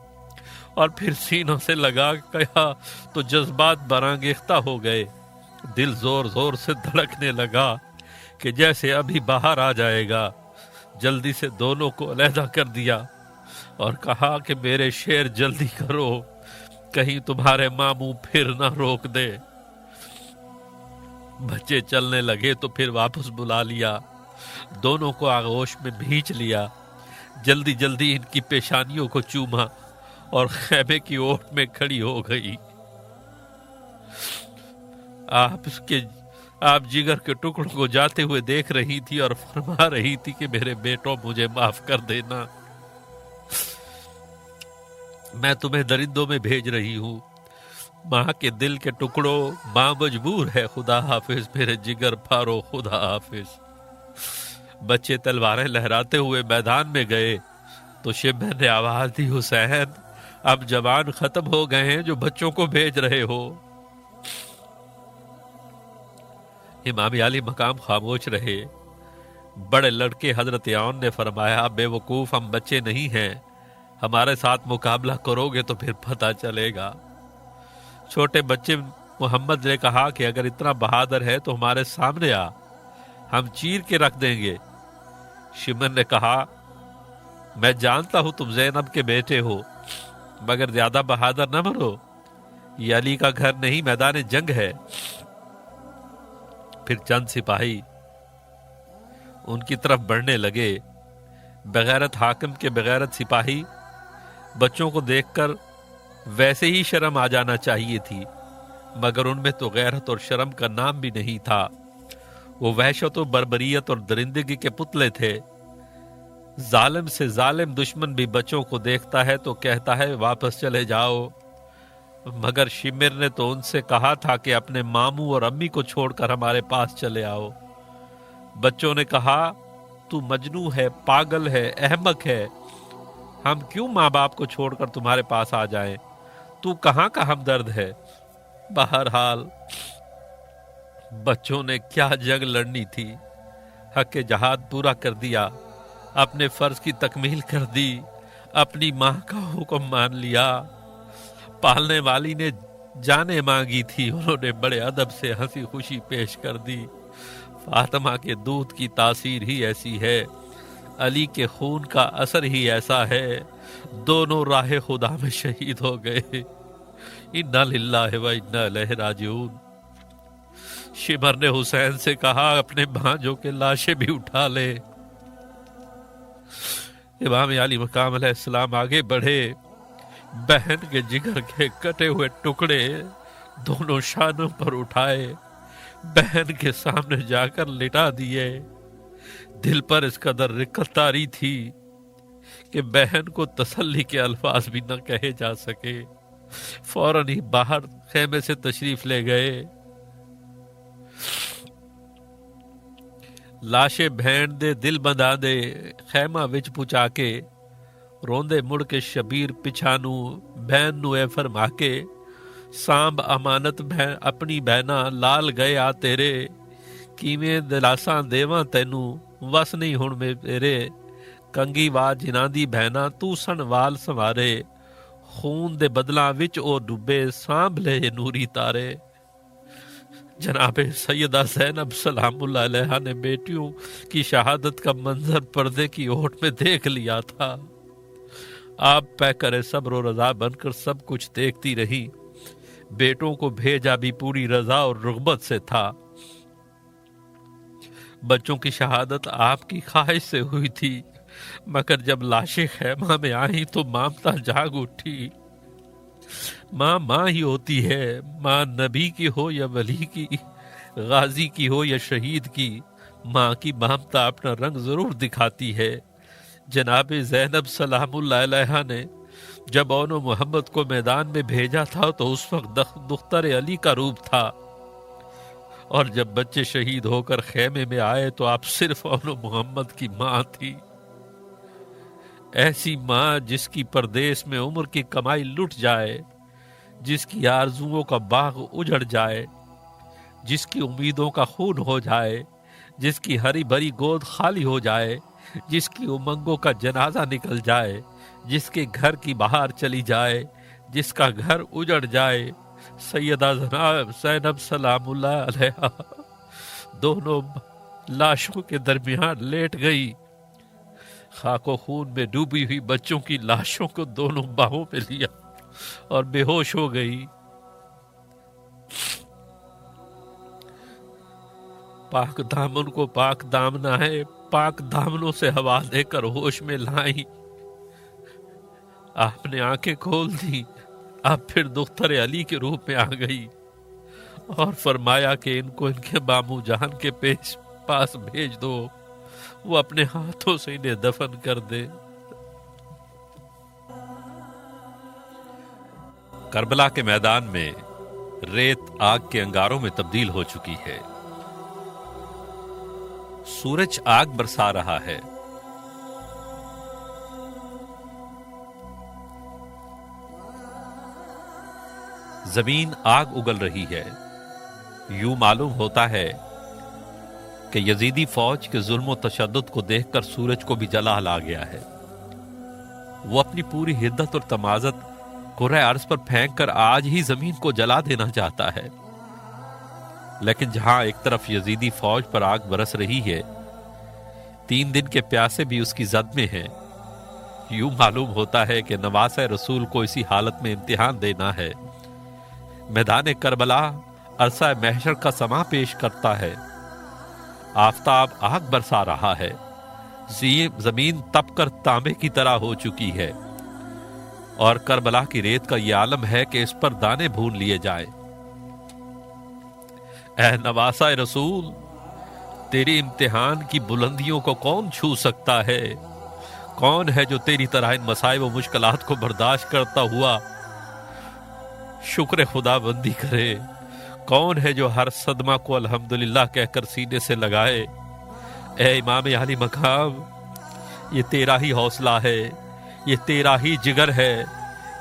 اور پھر سینوں سے لگا کہا تو جذبات برانگیختہ ہو گئے، دل زور زور سے دھڑکنے لگا کہ جیسے ابھی باہر آ جائے گا۔ جلدی سے دونوں کو علیحدہ کر دیا اور کہا کہ میرے شیر جلدی کرو، کہیں تمہارے ماموں پھر نہ روک دے۔ بچے چلنے لگے تو پھر واپس بلا لیا، دونوں کو آغوش میں بھینچ لیا، جلدی جلدی ان کی پیشانیوں کو چوما اور خیمے کی اوٹ میں کھڑی ہو گئی۔ آپ جگر کے ٹکڑوں کو جاتے ہوئے دیکھ رہی تھی اور فرما رہی تھی کہ میرے بیٹوں مجھے معاف کر دینا، میں تمہیں درندوں میں بھیج رہی ہوں، ماں کے دل کے ٹکڑوں، ماں مجبور ہے، خدا حافظ میرے جگر پھارو، خدا حافظ۔ بچے تلواریں لہراتے ہوئے میدان میں گئے تو شبہ نے آواز دی، حسین اب جوان ختم ہو گئے ہیں جو بچوں کو بھیج رہے ہو۔ امام علی مقام خاموش رہے، بڑے لڑکے حضرت عون نے فرمایا بے وقوف، ہم بچے نہیں ہیں، ہمارے ساتھ مقابلہ کرو گے تو پھر پتہ چلے گا۔ چھوٹے بچے محمد نے کہا کہ اگر اتنا بہادر ہے تو ہمارے سامنے آ، ہم چیر کے رکھ دیں گے۔ شمر نے کہا میں جانتا ہوں تم زینب کے بیٹے ہو، مگر زیادہ بہادر نہ بنو، یہ علی کا گھر نہیں، میدان جنگ ہے۔ پھر چند سپاہی ان کی طرف بڑھنے لگے۔ بغیرت حاکم کے بغیرت سپاہی بچوں کو دیکھ کر ویسے ہی شرم آ جانا چاہیے تھی، مگر ان میں تو غیرت اور شرم کا نام بھی نہیں تھا۔ وہ وحشت و بربریت اور درندگی کے پتلے تھے۔ ظالم سے ظالم دشمن بھی بچوں کو دیکھتا ہے تو کہتا ہے واپس چلے جاؤ، مگر شمر نے تو ان سے کہا تھا کہ اپنے ماموں اور امی کو چھوڑ کر ہمارے پاس چلے آؤ۔ بچوں نے کہا تو مجنوں ہے، پاگل ہے، احمق ہے، ہم کیوں ماں باپ کو چھوڑ کر تمہارے پاس آ جائیں، تو کہاں کا ہمدرد ہے۔ بہرحال بچوں نے کیا جنگ لڑنی تھی، حق جہاد پورا کر دیا، اپنے فرض کی تکمیل کر دی، اپنی ماں کا حکم مان لیا۔ پالنے والی نے جانیں مانگی تھی، انہوں نے بڑے ادب سے ہنسی خوشی پیش کر دی۔ فاطمہ کے دودھ کی تاثیر ہی ایسی ہے، علی کے خون کا اثر ہی ایسا ہے، دونوں راہ خدا میں شہید ہو گئے۔ انا للہ و انا الیہ راجعون۔ شمر نے حسین سے کہا اپنے بھانجوں کے لاشیں بھی اٹھا لے۔ امام علی مقام علیہ السلام آگے بڑھے، بہن کے جگر کے کٹے ہوئے ٹکڑے دونوں شانوں پر اٹھائے، بہن کے سامنے جا کر لٹا دیے۔ دل پر اس قدر رقت طاری تھی کہ بہن کو تسلی کے الفاظ بھی نہ کہے جا سکے۔ فوراً ہی باہر خیمے سے تشریف لے گئے۔ لاشے بہن دے دل بندھا دے، خیمہ وچ پہنچا کے روندے مڑ کے شبیر پچھانو بہن نو اے فرما کے سانب امانت اپنی بہنا لال گئے آ تیرے، کیویں دلاساں دیواں تینوں وس نہیں ہن میرے، کنگی وا جناں دی بہنا تو سن وال سنوارے، خون دے بدلاں وچ او ڈبے سانب لے نوری تارے۔ جناب سیدہ زینب سلام اللہ علیہ نے بیٹیوں کی شہادت کا منظر پردے کی اوٹ میں دیکھ لیا تھا۔ آپ پہ کرے صبر و رضا بن کر سب کچھ دیکھتی رہی، بیٹوں کو بھیجا بھی پوری رضا اور رغبت سے تھا۔ بچوں کی شہادت آپ کی خواہش سے ہوئی تھی، مگر جب لاشیں خیمہ میں آئیں تو مامتا جاگ اٹھی۔ ماں ماں ہی ہوتی ہے، ماں نبی کی ہو یا ولی کی، غازی کی ہو یا شہید کی، ماں کی مامتا اپنا رنگ ضرور دکھاتی ہے۔ جناب زینب سلام اللہ علیہ نے جب اون و محمد کو میدان میں بھیجا تھا تو اس وقت دختر علی کا روپ تھا، اور جب بچے شہید ہو کر خیمے میں آئے تو آپ صرف اون و محمد کی ماں تھی۔ ایسی ماں جس کی پردیس میں عمر کی کمائی لٹ جائے، جس کی آرزوؤں کا باغ اجڑ جائے، جس کی امیدوں کا خون ہو جائے، جس کی ہری بھری گود خالی ہو جائے، جس کی امنگوں کا جنازہ نکل جائے، جس کے گھر کی بہار چلی جائے، جس کا گھر اجڑ جائے۔ سیدہ زینب سلام اللہ علیہ دونوں لاشوں کے درمیان لیٹ گئی، خاک و خون میں ڈوبی ہوئی بچوں کی لاشوں کو دونوں باہوں پہ لیا اور بے ہوش ہو گئی۔ پاک دامن کو پاک دامنا ہے، پاک دامنوں سے ہوا دے کر ہوش میں لائی۔ آپ نے آنکھیں کھول دی، اب پھر دختر علی کے روپ میں آ گئی اور فرمایا کہ ان کو ان کے ماموں جان کے پاس بھیج دو، وہ اپنے ہاتھوں سے انہیں دفن کر دے۔ کربلا کے میدان میں ریت آگ کے انگاروں میں تبدیل ہو چکی ہے، سورج آگ برسا رہا ہے، زمین آگ اگل رہی ہے۔ یوں معلوم ہوتا ہے کہ یزیدی فوج کے ظلم و تشدد کو دیکھ کر سورج کو بھی جلال آ گیا ہے۔ وہ اپنی پوری حدت اور تمازت کرۂ ارض پر پھینک کر آج ہی زمین کو جلا دینا چاہتا ہے، لیکن جہاں ایک طرف یزیدی فوج پر آگ برس رہی ہے، 3 دن کے پیاسے بھی اس کی زد میں ہیں۔ یوں معلوم ہوتا ہے کہ نواسہ رسول کو اسی حالت میں امتحان دینا ہے۔ میدان کربلا عرصہ محشر کا سما پیش کرتا ہے۔ آفتاب آگ برسا رہا ہے، زمین تپ کر تانبے کی طرح ہو چکی ہے، اور کربلا کی ریت کا یہ عالم ہے کہ اس پر دانے بھون لیے جائیں۔ اے نواسہ رسول، تیری امتحان کی بلندیوں کو کون چھو سکتا ہے؟ کون ہے جو تیری طرح ان مصائب و مشکلات کو برداشت کرتا ہوا شکر خدا بندی کرے؟ کون ہے جو ہر صدمہ کو الحمدللہ کہہ کر سینے سے لگائے؟ اے امام عالی مقام، یہ تیرا ہی حوصلہ ہے، یہ تیرا ہی جگر ہے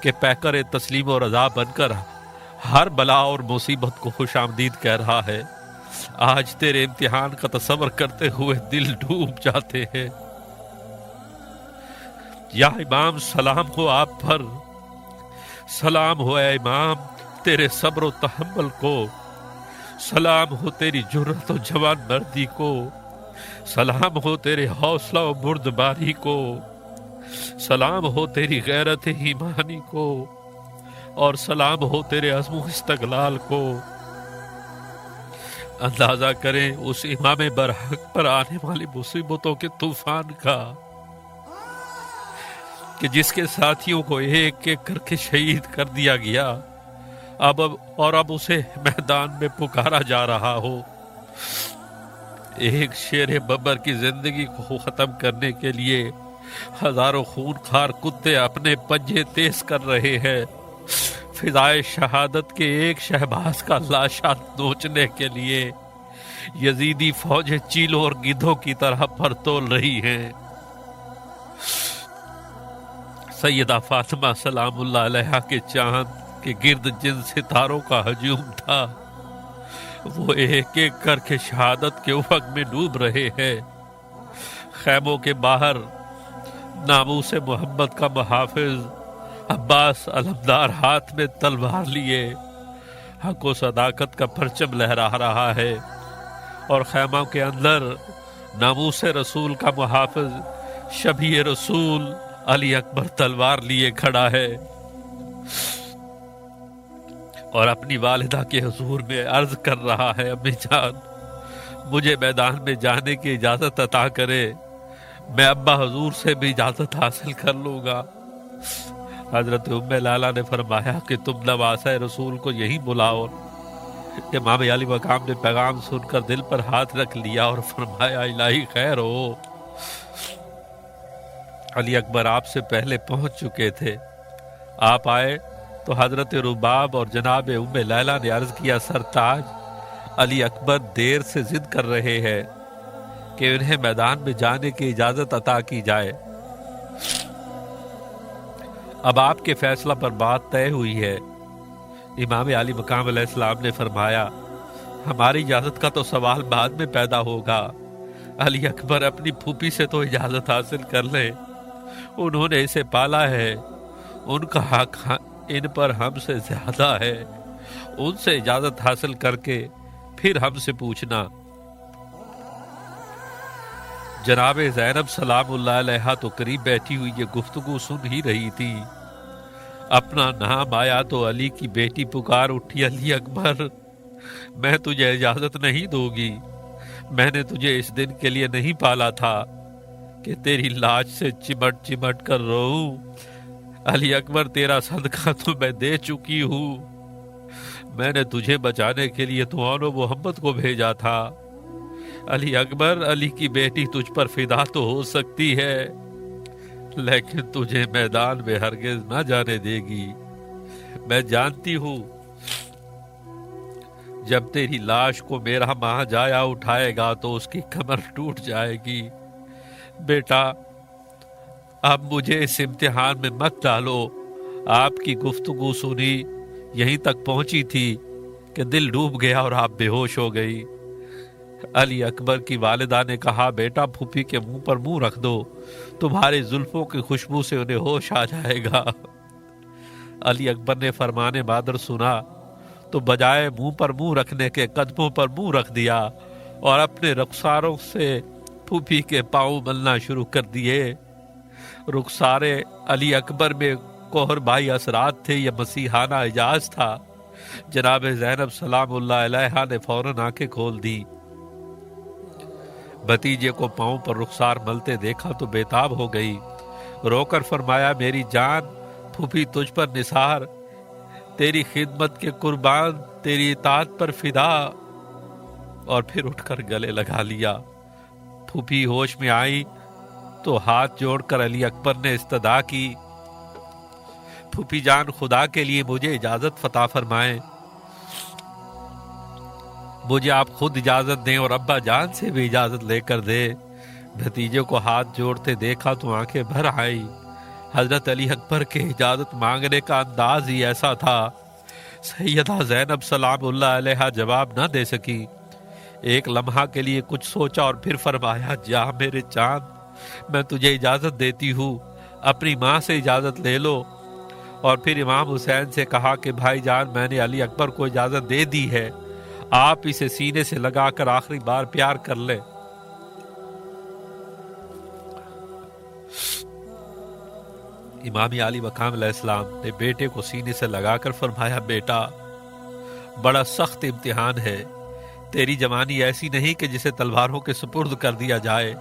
کہ پیکر تسلیم و رضا بن کر ہر بلا اور مصیبت کو خوش آمدید کہہ رہا ہے۔ آج تیرے امتحان کا تصور کرتے ہوئے دل ڈوب جاتے ہیں۔ یا امام، سلام ہو آپ پر، سلام ہو اے امام تیرے صبر و تحمل کو، سلام ہو تیری جرأت و جوان مردی کو، سلام ہو تیرے حوصلہ و بردباری کو، سلام ہو تیری غیرت ایمانی کو، اور سلام ہو تیرے عزم و استقلال کو۔ اندازہ کریں اس امام برحق پر آنے والی مصیبتوں کے طوفان کا کہ جس کے ساتھیوں کو ایک ایک کر کے شہید کر دیا گیا، اب اسے میدان میں پکارا جا رہا ہو۔ ایک شیر ببر کی زندگی کو ختم کرنے کے لیے ہزاروں خونخوار کتے اپنے پنجے تیز کر رہے ہیں، فضائے شہادت کے ایک شہباز کا لاشا نوچنے کے لیے یزیدی فوجیں چیلوں اور گدھوں کی طرح پر تول رہی ہیں۔ سیدہ فاطمہ سلام اللہ علیہا کے چاند کے گرد جن ستاروں کا ہجوم تھا، وہ ایک ایک کر کے شہادت کے افق میں ڈوب رہے ہیں۔ خیموں کے باہر ناموس محمد کا محافظ عباس علمدار ہاتھ میں تلوار لیے حق و صداقت کا پرچم لہرا رہا ہے، اور خیموں کے اندر ناموس رسول کا محافظ شبیہ رسول علی اکبر تلوار لیے کھڑا ہے، اور اپنی والدہ کے حضور میں عرض کر رہا ہے، امی جان مجھے میدان میں جانے کی اجازت عطا کرے، میں ابا حضور سے بھی اجازت حاصل کر لوں گا۔ حضرت ام لالا نے فرمایا کہ تم نواسہ رسول کو یہی بلاؤ۔ امام علی مقام نے پیغام سن کر دل پر ہاتھ رکھ لیا اور فرمایا، الہی خیر ہو۔ علی اکبر آپ سے پہلے پہنچ چکے تھے۔ آپ آئے تو حضرت رباب اور جناب ام لیلا نے عرض کیا، سرتاج علی اکبر دیر سے ضد کر رہے ہیں کہ انہیں میدان میں جانے کی اجازت عطا کی جائے۔ اب آپ کے فیصلہ پر بات طے ہوئی ہے۔ امام علی مقام علیہ السلام نے فرمایا، ہماری اجازت کا تو سوال بعد میں پیدا ہوگا، علی اکبر اپنی پھوپھی سے تو اجازت حاصل کر لیں، انہوں نے اسے پالا ہے، ان کا حق ان پر ہم سے زیادہ ہے، ان سے اجازت حاصل کر کے پھر ہم سے پوچھنا۔ جناب زینب سلام اللہ علیہا تو قریب بیٹھی ہوئی یہ گفتگو سن ہی رہی تھی۔ اپنا نام آیا تو علی کی بیٹی پکار اٹھی، علی اکبر میں تجھے اجازت نہیں دوں گی، میں نے تجھے اس دن کے لیے نہیں پالا تھا کہ تیری لاش سے چمٹ چمٹ کر روؤں۔ علی اکبر تیرا صدقہ تو میں دے چکی ہوں، میں نے تجھے بچانے کے لیے تو و محمد کو بھیجا تھا۔ علی اکبر علی کی بیٹی تجھ پر فدا تو ہو سکتی ہے، لیکن تجھے میدان میں ہرگز نہ جانے دے گی۔ میں جانتی ہوں جب تیری لاش کو میرا ماں جایا اٹھائے گا تو اس کی کمر ٹوٹ جائے گی۔ بیٹا اب مجھے اس امتحان میں مت ڈالو۔ آپ کی گفتگو سنی یہیں تک پہنچی تھی کہ دل ڈوب گیا اور آپ بے ہوش ہو گئی۔ علی اکبر کی والدہ نے کہا بیٹا پھوپھی کے منہ پر منہ رکھ دو، تمہاری زلفوں کی خوشبو سے انہیں ہوش آ جائے گا۔ علی اکبر نے فرمان مادر سنا تو بجائے منہ پر منہ رکھنے کے قدموں پر منہ رکھ دیا اور اپنے رخساروں سے پھوپھی کے پاؤں ملنا شروع کر دیے۔ رخسارے علی اکبر میں کوہر بائی اثرات تھے یا مسیحانہ اعجاز تھا؟ جناب زینب سلام اللہ علیہا نے فوراً آنکھیں کھول دی۔ بھتیجے کو پاؤں پر رخسار ملتے دیکھا تو بےتاب ہو گئی، رو کر فرمایا میری جان، پھوپھی تجھ پر نثار، تیری خدمت کے قربان، تیری اطاعت پر فدا، اور پھر اٹھ کر گلے لگا لیا۔ پھوپھی ہوش میں آئی تو ہاتھ جوڑ کر علی اکبر نے استدعا کی، پھوپھی جان خدا کے لیے مجھے اجازت فتا فرمائیں، مجھے آپ خود اجازت دیں اور ابا جان سے بھی اجازت لے کر دے۔ بھتیجے کو ہاتھ جوڑتے دیکھا تو آنکھیں بھر آئی۔ حضرت علی اکبر کے اجازت مانگنے کا انداز ہی ایسا تھا۔ سیدہ زینب سلام اللہ علیہا جواب نہ دے سکی۔ ایک لمحہ کے لیے کچھ سوچا اور پھر فرمایا جا میرے چاند، میں تجھے اجازت دیتی ہوں، اپنی ماں سے اجازت لے لو۔ اور پھر امام حسین سے کہا کہ بھائی جان میں نے علی اکبر کو اجازت دے دی ہے، آپ اسے سینے سے لگا کر آخری بار پیار کر لیں۔ امام علی مقام علیہ السلام نے بیٹے کو سینے سے لگا کر فرمایا بیٹا بڑا سخت امتحان ہے، تیری جوانی ایسی نہیں کہ جسے تلواروں کے سپرد کر دیا جائے۔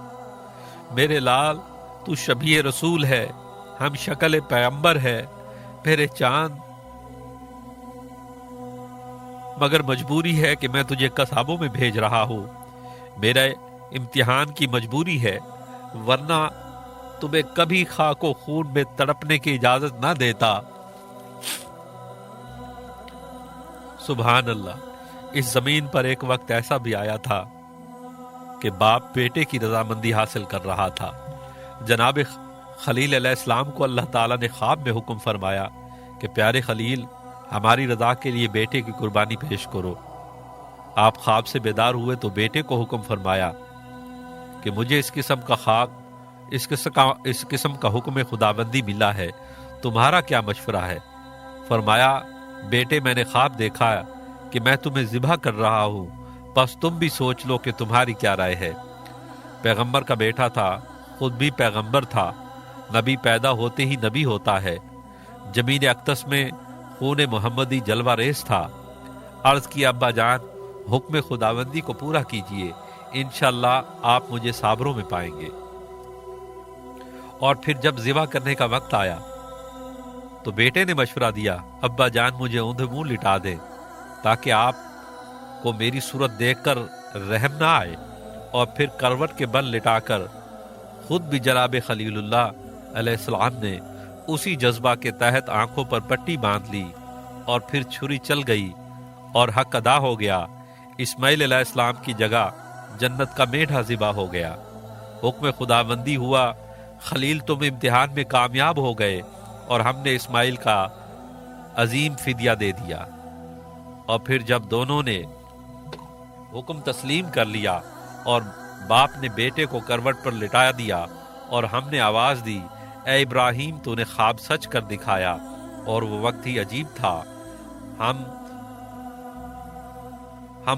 میرے لال تو شبیہ رسول ہے، ہم شکل پیغمبر ہے، میرے چاند، مگر مجبوری ہے کہ میں تجھے قصابوں میں بھیج رہا ہوں، میرا امتحان کی مجبوری ہے، ورنہ تمہیں کبھی خاک و خون میں تڑپنے کی اجازت نہ دیتا۔ سبحان اللہ، اس زمین پر ایک وقت ایسا بھی آیا تھا کہ باپ بیٹے کی رضامندی حاصل کر رہا تھا۔ جناب خلیل علیہ السلام کو اللہ تعالیٰ نے خواب میں حکم فرمایا کہ پیارے خلیل ہماری رضا کے لیے بیٹے کی قربانی پیش کرو۔ آپ خواب سے بیدار ہوئے تو بیٹے کو حکم فرمایا کہ مجھے اس قسم کا حکم خداوندی ملا ہے، تمہارا کیا مشورہ ہے؟ فرمایا بیٹے میں نے خواب دیکھا کہ میں تمہیں ذبح کر رہا ہوں، بس تم بھی سوچ لو کہ تمہاری کیا رائے ہے۔ پیغمبر کا بیٹا تھا، خود بھی پیغمبر تھا، نبی پیدا ہوتے ہی نبی ہوتا ہے، زمین اقدس میں خون محمدی جلوہ ریز تھا۔ عرض کیا ابا جان حکم خداوندی کو پورا کیجئے، انشاءاللہ آپ مجھے صابروں میں پائیں گے۔ اور پھر جب ذبح کرنے کا وقت آیا تو بیٹے نے مشورہ دیا ابا جان مجھے اوندھے منہ لٹا دیں تاکہ آپ کو میری صورت دیکھ کر رحم نہ آئے، اور پھر کروٹ کے بل لٹا کر خود بھی جناب خلیل اللہ علیہ السلام نے اسی جذبہ کے تحت آنکھوں پر پٹی باندھ لی، اور پھر چھری چل گئی اور حق ادا ہو گیا۔ اسماعیل علیہ السلام کی جگہ جنت کا میٹھا ذبح ہو گیا۔ حکم خداوندی ہوا، خلیل تم امتحان میں کامیاب ہو گئے، اور ہم نے اسماعیل کا عظیم فدیہ دے دیا۔ اور پھر جب دونوں نے حکم تسلیم کر لیا اور باپ نے بیٹے کو کروٹ پر لٹا دیا، اور ہم نے آواز دی اے ابراہیم تو نے خواب سچ کر دکھایا، اور وہ وقت ہی عجیب تھا۔ ہم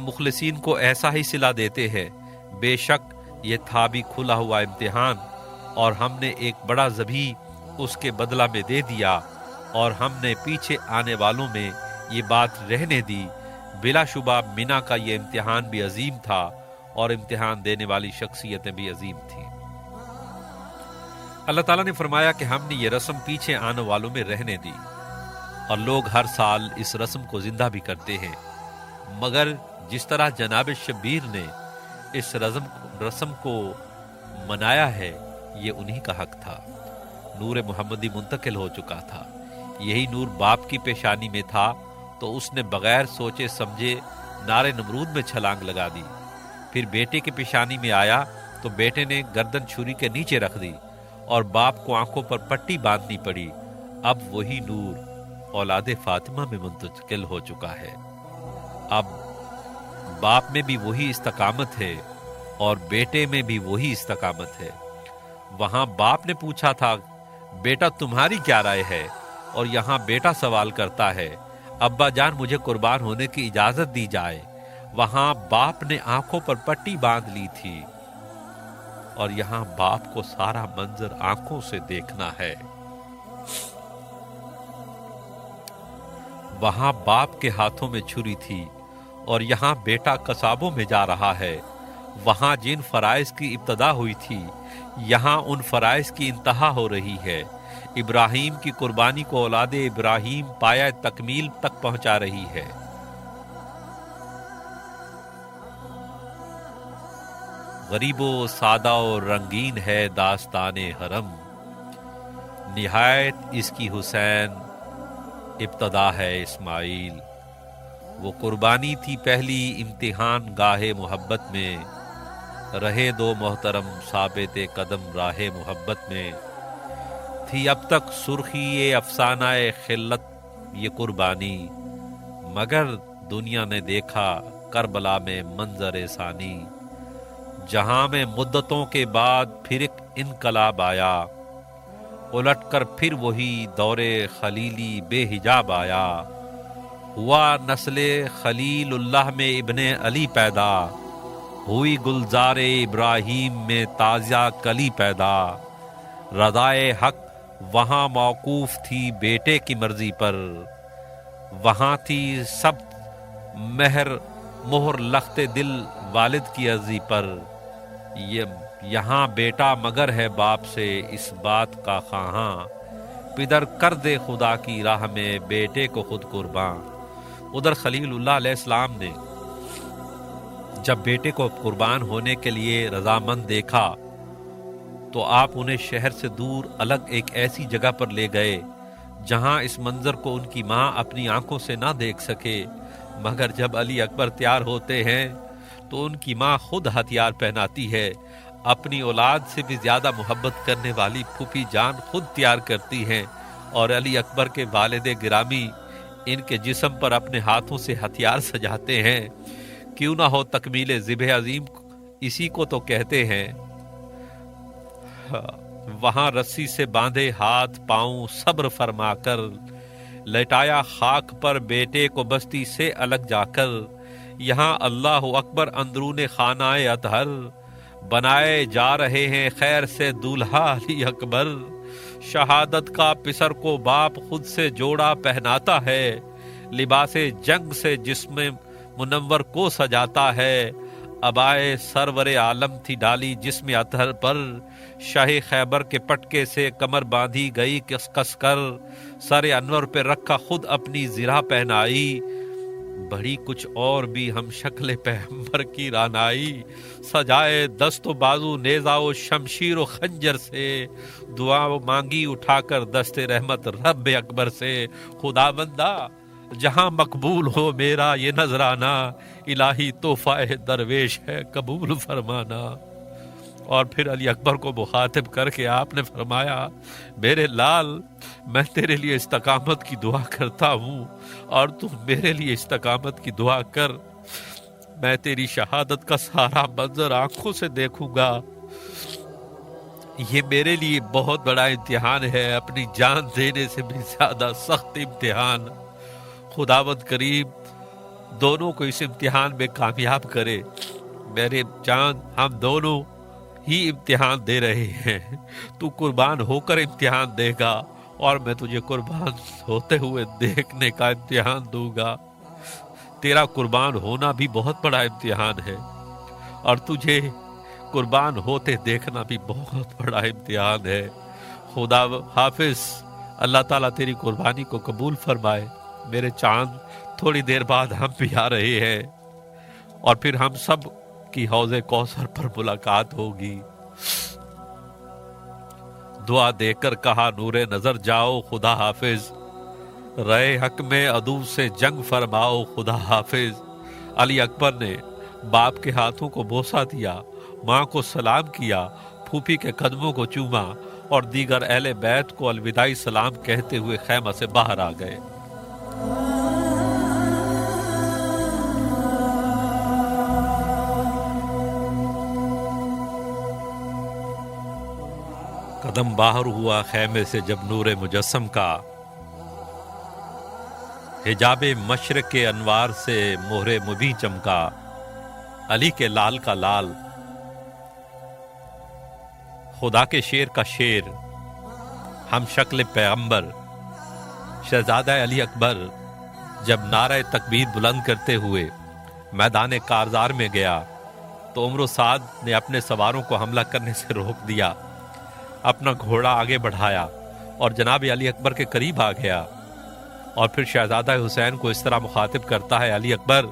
مخلصین کو ایسا ہی صلہ دیتے ہیں، بے شک یہ تھا بھی کھلا ہوا امتحان، اور ہم نے ایک بڑا ذبیح اس کے بدلہ میں دے دیا، اور ہم نے پیچھے آنے والوں میں یہ بات رہنے دی۔ بلا شبہ مینا کا یہ امتحان بھی عظیم تھا، اور امتحان دینے والی شخصیتیں بھی عظیم تھیں۔ اللہ تعالیٰ نے فرمایا کہ ہم نے یہ رسم پیچھے آنے والوں میں رہنے دی، اور لوگ ہر سال اس رسم کو زندہ بھی کرتے ہیں، مگر جس طرح جناب شبیر نے اس رسم کو منایا ہے یہ انہی کا حق تھا۔ نور محمدی منتقل ہو چکا تھا، یہی نور باپ کی پیشانی میں تھا تو اس نے بغیر سوچے سمجھے نار نمرود میں چھلانگ لگا دی۔ پھر بیٹے کی پیشانی میں آیا تو بیٹے نے گردن چھری کے نیچے رکھ دی، اور باپ کو آنکھوں پر پٹی باندھنی پڑی۔ اب وہی نور اولاد فاطمہ میں منتقل ہو چکا ہے۔ اب باپ میں بھی وہی استقامت ہے اور بیٹے میں بھی وہی استقامت ہے۔ وہاں باپ نے پوچھا تھا بیٹا تمہاری کیا رائے ہے، اور یہاں بیٹا سوال کرتا ہے ابا جان مجھے قربان ہونے کی اجازت دی جائے۔ وہاں باپ نے آنکھوں پر پٹی باندھ لی تھی، اور یہاں باپ کو سارا منظر آنکھوں سے دیکھنا ہے۔ وہاں باپ کے ہاتھوں میں چھری تھی، اور یہاں بیٹا قصابوں میں جا رہا ہے۔ وہاں جن فرائض کی ابتدا ہوئی تھی، یہاں ان فرائض کی انتہا ہو رہی ہے۔ ابراہیم کی قربانی کو اولاد ابراہیم پایہ تکمیل تک پہنچا رہی ہے۔ غریب و سادہ و رنگین ہے داستان حرم، نہایت اس کی حسین، ابتدا ہے اسماعیل۔ وہ قربانی تھی پہلی امتحان گاہ محبت میں، رہے دو محترم ثابت قدم راہ محبت میں۔ تھی اب تک سرخی افسانہ خلت یہ قربانی، مگر دنیا نے دیکھا کربلا میں منظر ثانی۔ جہاں میں مدتوں کے بعد پھر ایک انقلاب آیا، الٹ کر پھر وہی دور خلیلی بے حجاب آیا۔ ہوا نسل خلیل اللہ میں ابن علی پیدا، ہوئی گلزار ابراہیم میں تازہ کلی پیدا۔ رضائے حق وہاں موقوف تھی بیٹے کی مرضی پر، وہاں تھی سب مہر لخت دل والد کی عرضی پر۔ یہاں بیٹا مگر ہے باپ سے اس بات کا خواہاں، پدر کر دے خدا کی راہ میں بیٹے کو خود قرباں۔ ادھر خلیل اللہ علیہ السلام نے جب بیٹے کو قربان ہونے کے لیے رضامند دیکھا تو آپ انہیں شہر سے دور الگ ایک ایسی جگہ پر لے گئے جہاں اس منظر کو ان کی ماں اپنی آنکھوں سے نہ دیکھ سکے۔ مگر جب علی اکبر تیار ہوتے ہیں تو ان کی ماں خود ہتھیار پہناتی ہے، اپنی اولاد سے بھی زیادہ محبت کرنے والی پھوپھی جان خود تیار کرتی ہیں، اور علی اکبر کے والد گرامی ان کے جسم پر اپنے ہاتھوں سے ہتھیار سجاتے ہیں۔ کیوں نہ ہو تکمیل ذبح عظیم اسی کو تو کہتے ہیں۔ وہاں رسی سے باندھے ہاتھ پاؤں صبر فرما کر، لٹایا خاک پر بیٹے کو بستی سے الگ جا کر۔ یہاں اللہ اکبر اندرون خانہ اطہر، بنائے جا رہے ہیں خیر سے دولہا علی اکبر۔ شہادت کا پسر کو باپ خود سے جوڑا پہناتا ہے، لباس جنگ سے جسم منور کو سجاتا ہے۔ ابائے سرور عالم تھی ڈالی جسم اطہر پر، شاہ خیبر کے پٹکے سے کمر باندھی گئی کس کس کر۔ سر انور پہ رکھا خود اپنی زرہ پہنائی، بڑی کچھ اور بھی ہم شکل پیغمبر کی رانائی۔ سجائے دست و بازو نیزہ و شمشیر و خنجر سے، دعا مانگی اٹھا کر دست رحمت رب اکبر سے۔ خدا بندہ جہاں مقبول ہو میرا یہ نذرانہ، الہی تحفہ درویش ہے قبول فرمانا۔ اور پھر علی اکبر کو مخاطب کر کے آپ نے فرمایا میرے لال، میں تیرے لیے استقامت کی دعا کرتا ہوں اور تو میرے لیے استقامت کی دعا کر۔ میں تیری شہادت کا سارا منظر آنکھوں سے دیکھوں گا۔ یہ میرے لیے بہت بڑا امتحان ہے، اپنی جان دینے سے بھی زیادہ سخت امتحان۔ خداوند کریم دونوں کو اس امتحان میں کامیاب کرے۔ میرے جان ہم دونوں ہی امتحان دے رہے ہیں، تو قربان ہو کر امتحان دے گا اور میں تجھے قربان ہوتے ہوئے دیکھنے کا امتحان دوں گا۔ تیرا قربان ہونا بھی بہت بڑا امتحان ہے، اور تجھے قربان ہوتے دیکھنا بھی بہت بڑا امتحان ہے۔ خدا حافظ، اللہ تعالیٰ تیری قربانی کو قبول فرمائے۔ میرے چاند تھوڑی دیر بعد ہم بھی آ رہے ہیں، اور پھر ہم سب کی حوض کوثر پر ملاقات ہوگی۔ دعا دے کر کہا نور نظر جاؤ خدا حافظ، رہے حق میں عدو سے جنگ فرماؤ خدا حافظ۔ علی اکبر نے باپ کے ہاتھوں کو بوسہ دیا، ماں کو سلام کیا، پھوپھی کے قدموں کو چوما، اور دیگر اہل بیت کو الوداعی سلام کہتے ہوئے خیمہ سے باہر آ گئے۔ قدم باہر ہوا خیمے سے جب نور مجسم کا، حجاب مشرق کے انوار سے مہر مبیں چمکا، علی کے لال کا لال، خدا کے شیر کا شیر، ہم شکل پیغمبر شہزادہ علی اکبر جب نعرہ تکبیر بلند کرتے ہوئے میدان کارزار میں گیا تو عمرو سعد نے اپنے سواروں کو حملہ کرنے سے روک دیا، اپنا گھوڑا آگے بڑھایا اور جناب علی اکبر کے قریب آ گیا، اور پھر شہزادہ حسین کو اس طرح مخاطب کرتا ہے، علی اکبر،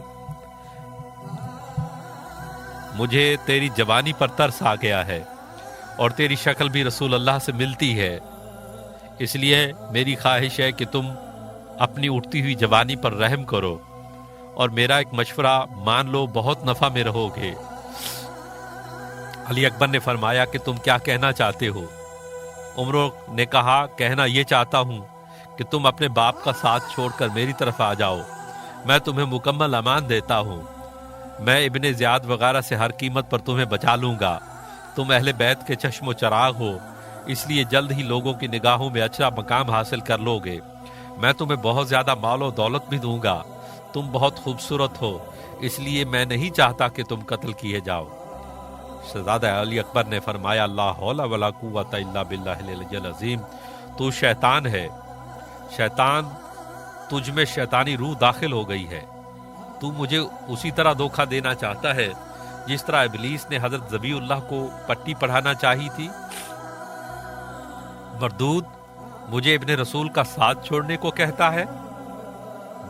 مجھے تیری جوانی پر ترس آ گیا ہے اور تیری شکل بھی رسول اللہ سے ملتی ہے، اس لیے میری خواہش ہے کہ تم اپنی اٹھتی ہوئی جوانی پر رحم کرو اور میرا ایک مشورہ مان لو، بہت نفع میں رہو گے۔ علی اکبر نے فرمایا کہ تم کیا کہنا چاہتے ہو؟ عمرو نے کہا، کہنا یہ چاہتا ہوں کہ تم اپنے باپ کا ساتھ چھوڑ کر میری طرف آ جاؤ، میں تمہیں مکمل امان دیتا ہوں، میں ابن زیاد وغیرہ سے ہر قیمت پر تمہیں بچا لوں گا، تم اہل بیت کے چشم و چراغ ہو، اس لیے جلد ہی لوگوں کی نگاہوں میں اچھا مقام حاصل کر لو گے، میں تمہیں بہت زیادہ مال و دولت بھی دوں گا، تم بہت خوبصورت ہو، اس لیے میں نہیں چاہتا کہ تم قتل کیے جاؤ۔ شہزادہ علی اکبر نے فرمایا، لا حول ولا قوت الا باللہ العلی العظیم، تو شیطان ہے، شیطان تجھ میں شیطانی روح داخل ہو گئی ہے، تو مجھے اسی طرح دھوکہ دینا چاہتا ہے جس طرح ابلیس نے حضرت ذبی اللہ کو پٹی پڑھانا چاہی تھی۔ مردود مجھے ابن رسول کا ساتھ چھوڑنے کو کہتا ہے،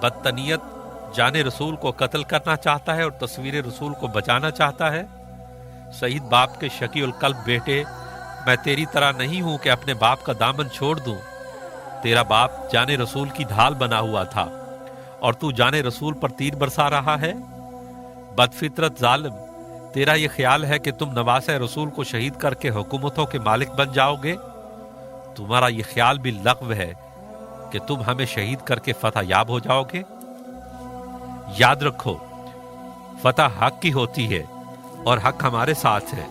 بدتنیت جان رسول کو قتل کرنا چاہتا ہے اور تصویر رسول کو بچانا چاہتا ہے۔ شہید باپ کے شقی القلب بیٹے، میں تیری طرح نہیں ہوں کہ اپنے باپ کا دامن چھوڑ دوں، تیرا باپ جان رسول کی ڈھال بنا ہوا تھا اور تو جان رسول پر تیر برسا رہا ہے۔ بدفطرت ظالم، تیرا یہ خیال ہے کہ تم نواسہ رسول کو شہید کر کے حکومتوں کے مالک بن جاؤ گے؟ تمہارا یہ خیال بھی لغو ہے کہ تم ہمیں شہید کر کے فتح یاب ہو جاؤ گے۔ یاد رکھو، فتح حق کی ہوتی ہے اور حق ہمارے ساتھ ہے،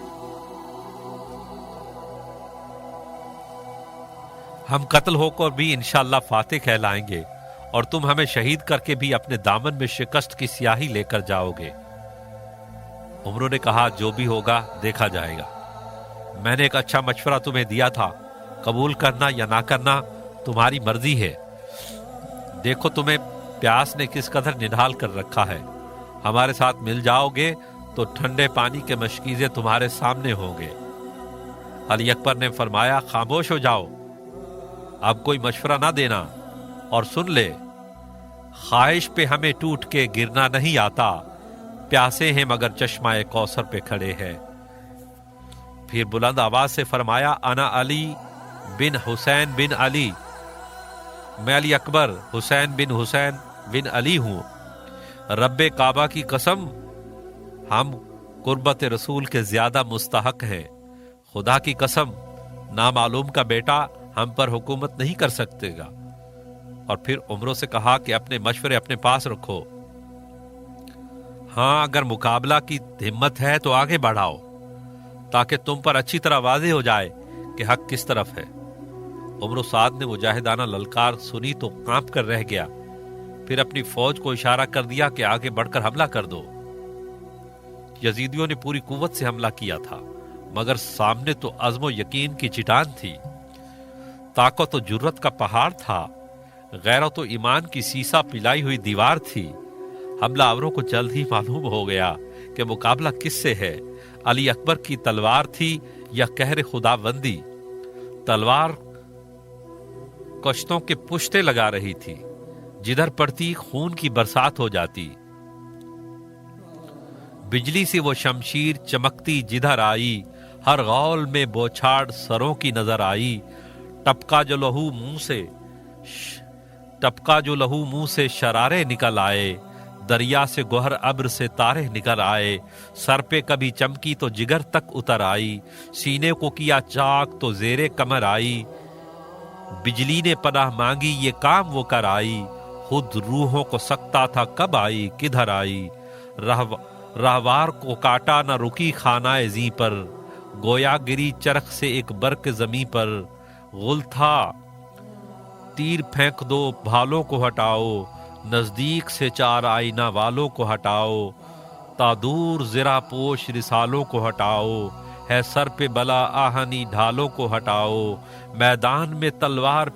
ہم قتل ہو کر بھی انشاءاللہ فاتح کہلائیں گے اور تم ہمیں شہید کر کے بھی اپنے دامن میں شکست کی سیاہی لے کر جاؤ گے۔ عمرو نے کہا، جو بھی ہوگا دیکھا جائے گا، میں نے ایک اچھا مشورہ تمہیں دیا تھا، قبول کرنا یا نہ کرنا تمہاری مرضی ہے، دیکھو تمہیں پیاس نے کس قدر نڈھال کر رکھا ہے، ہمارے ساتھ مل جاؤ گے تو ٹھنڈے پانی کے مشکیزے تمہارے سامنے ہوں گے۔ علی اکبر نے فرمایا، خاموش ہو جاؤ، اب کوئی مشورہ نہ دینا، اور سن لے، خواہش پہ ہمیں ٹوٹ کے گرنا نہیں آتا، پیاسے ہیں مگر چشمہ کوثر پہ کھڑے ہیں۔ پھر بلند آواز سے فرمایا، انا علی بن حسین بن علی، میں علی اکبر حسین بن علی ہوں، رب کعبہ کی قسم، ہم قربت رسول کے زیادہ مستحق ہیں، خدا کی قسم، نامعلوم کا بیٹا ہم پر حکومت نہیں کر سکتے گا۔ اور پھر عمرو سے کہا کہ اپنے مشورے اپنے پاس رکھو، ہاں اگر مقابلہ کی ہمت ہے تو آگے بڑھاؤ تاکہ تم پر اچھی طرح واضح ہو جائے کہ حق کس طرف ہے۔ عمرو سعد نے مجاہدانہ للکار سنی تو کانپ کر رہ گیا، پھر اپنی فوج کو اشارہ کر دیا کہ آگے بڑھ کر حملہ کر دو۔ یزیدیوں نے پوری قوت سے حملہ کیا تھا، مگر سامنے تو عزم و یقین کی چٹان تھی، طاقت و جرت کا پہاڑ تھا، غیرت و ایمان کی سیسا پلائی ہوئی دیوار تھی۔ حملہ آوروں کو جلد ہی معلوم ہو گیا کہ مقابلہ کس سے ہے، علی اکبر کی تلوار تھی یا قہر خدا بندی۔ تلوار کشتوں کے پشتے لگا رہی تھی، جدھر پڑتی خون کی برسات ہو جاتی، بجلی سے وہ شمشیر چمکتی جدھر آئی، ہر غول میں بوچھاڑ سروں کی نظر آئی، ٹپکا جو لہو منہ سے شرارے نکل آئے، دریا سے گوہر ابر سے تارے نکل آئے، سر پہ کبھی چمکی تو جگر تک اتر آئی، سینے کو کیا چاک تو زیر کمر آئی، بجلی نے پناہ مانگی یہ کام وہ کر آئی، خود روحوں کو سکتا تھا کب آئی کدھر آئی، راہوار کو کاٹا نہ رکی خانہ زی پر، گویا گری چرخ سے ایک برق زمیں پر، غل تھا تیر پھینک دو بھالوں کو ہٹاؤ، نزدیک سے چار آئینہ والوں کو ہٹاؤ، تا دور زرا پوش رسالوں کو ہٹاؤ، ہے سر پہ بلا آہنی ڈھالوں کو ہٹاؤ، میدان میں تلوار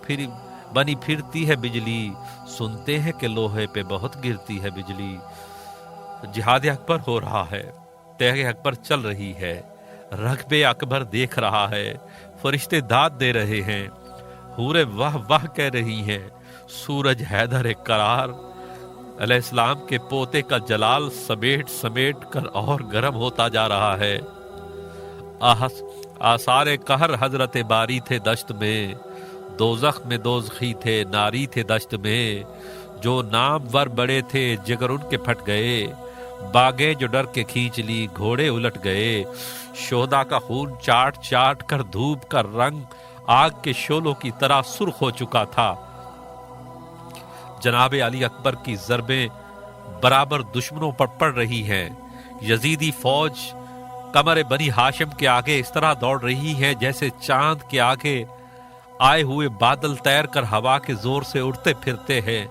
بنی پھرتی ہے بجلی، سنتے ہیں کہ لوہے پہ بہت گرتی ہے بجلی۔ جہاد اکبر ہو رہا ہے، تیغ اکبر چل رہی ہے، رکب اکبر دیکھ رہا ہے، فرشتے داد دے رہے ہیں، حوریں واہ واہ کہہ رہی ہیں، سورج حیدر قرار علیہ السلام کے پوتے کا جلال سمیٹ سمیٹ کر اور گرم ہوتا جا رہا ہے۔ آثار قہر حضرت باری تھے دشت میں، دوزخ میں دوزخی تھے ناری تھے دشت میں، جو نام ور بڑے تھے جگر ان کے پھٹ گئے، باغیں جو ڈر کے کھینچ لی گھوڑے الٹ گئے، شہداء کا خون چاٹ چاٹ کر دھوپ کا رنگ آگ کے شعلوں کی طرح سرخ ہو چکا تھا۔ جناب علی اکبر کی ضربیں برابر دشمنوں پر پڑ رہی ہیں، یزیدی فوج قمر بنی ہاشم کے آگے اس طرح دوڑ رہی ہے جیسے چاند کے آگے آئے ہوئے بادل تیر کر ہوا کے زور سے اڑتے پھرتے ہیں۔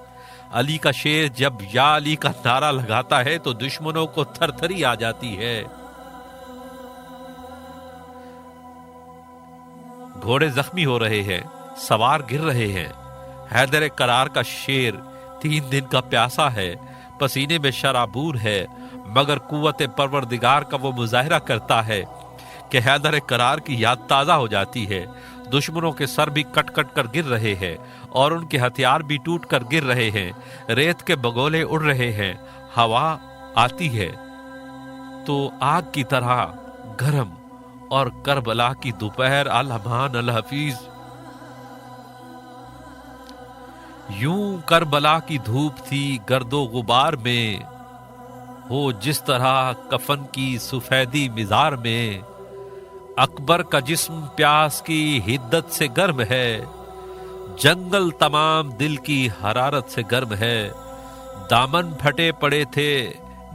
علی کا شیر جب یا علی کا نعرہ لگاتا ہے تو دشمنوں کو تھر تھری آ جاتی ہے۔ گھوڑے زخمی ہو رہے ہیں، سوار گر رہے ہیں۔ حیدر قرار کا شیر 3 دن کا پیاسا ہے، پسینے میں شرابور ہے، مگر قوت پروردگار کا وہ مظاہرہ کرتا ہے کہ حیدر قرار کی یاد تازہ ہو جاتی ہے۔ دشمنوں کے سر بھی کٹ کٹ کر گر رہے ہیں اور ان کے ہتھیار بھی ٹوٹ کر گر رہے ہیں، ریت کے بگولے اڑ رہے ہیں، ہوا آتی ہے تو آگ کی طرح گرم، اور کربلا کی دوپہر الامان الحفیظ یوں کربلا کی دھوپ تھی گرد و غبار میں، ہو جس طرح کفن کی سفیدی مزار میں، اکبر کا جسم پیاس کی حدت سے گرم ہے، جنگل تمام دل کی حرارت سے گرم ہے، دامن پھٹے پڑے تھے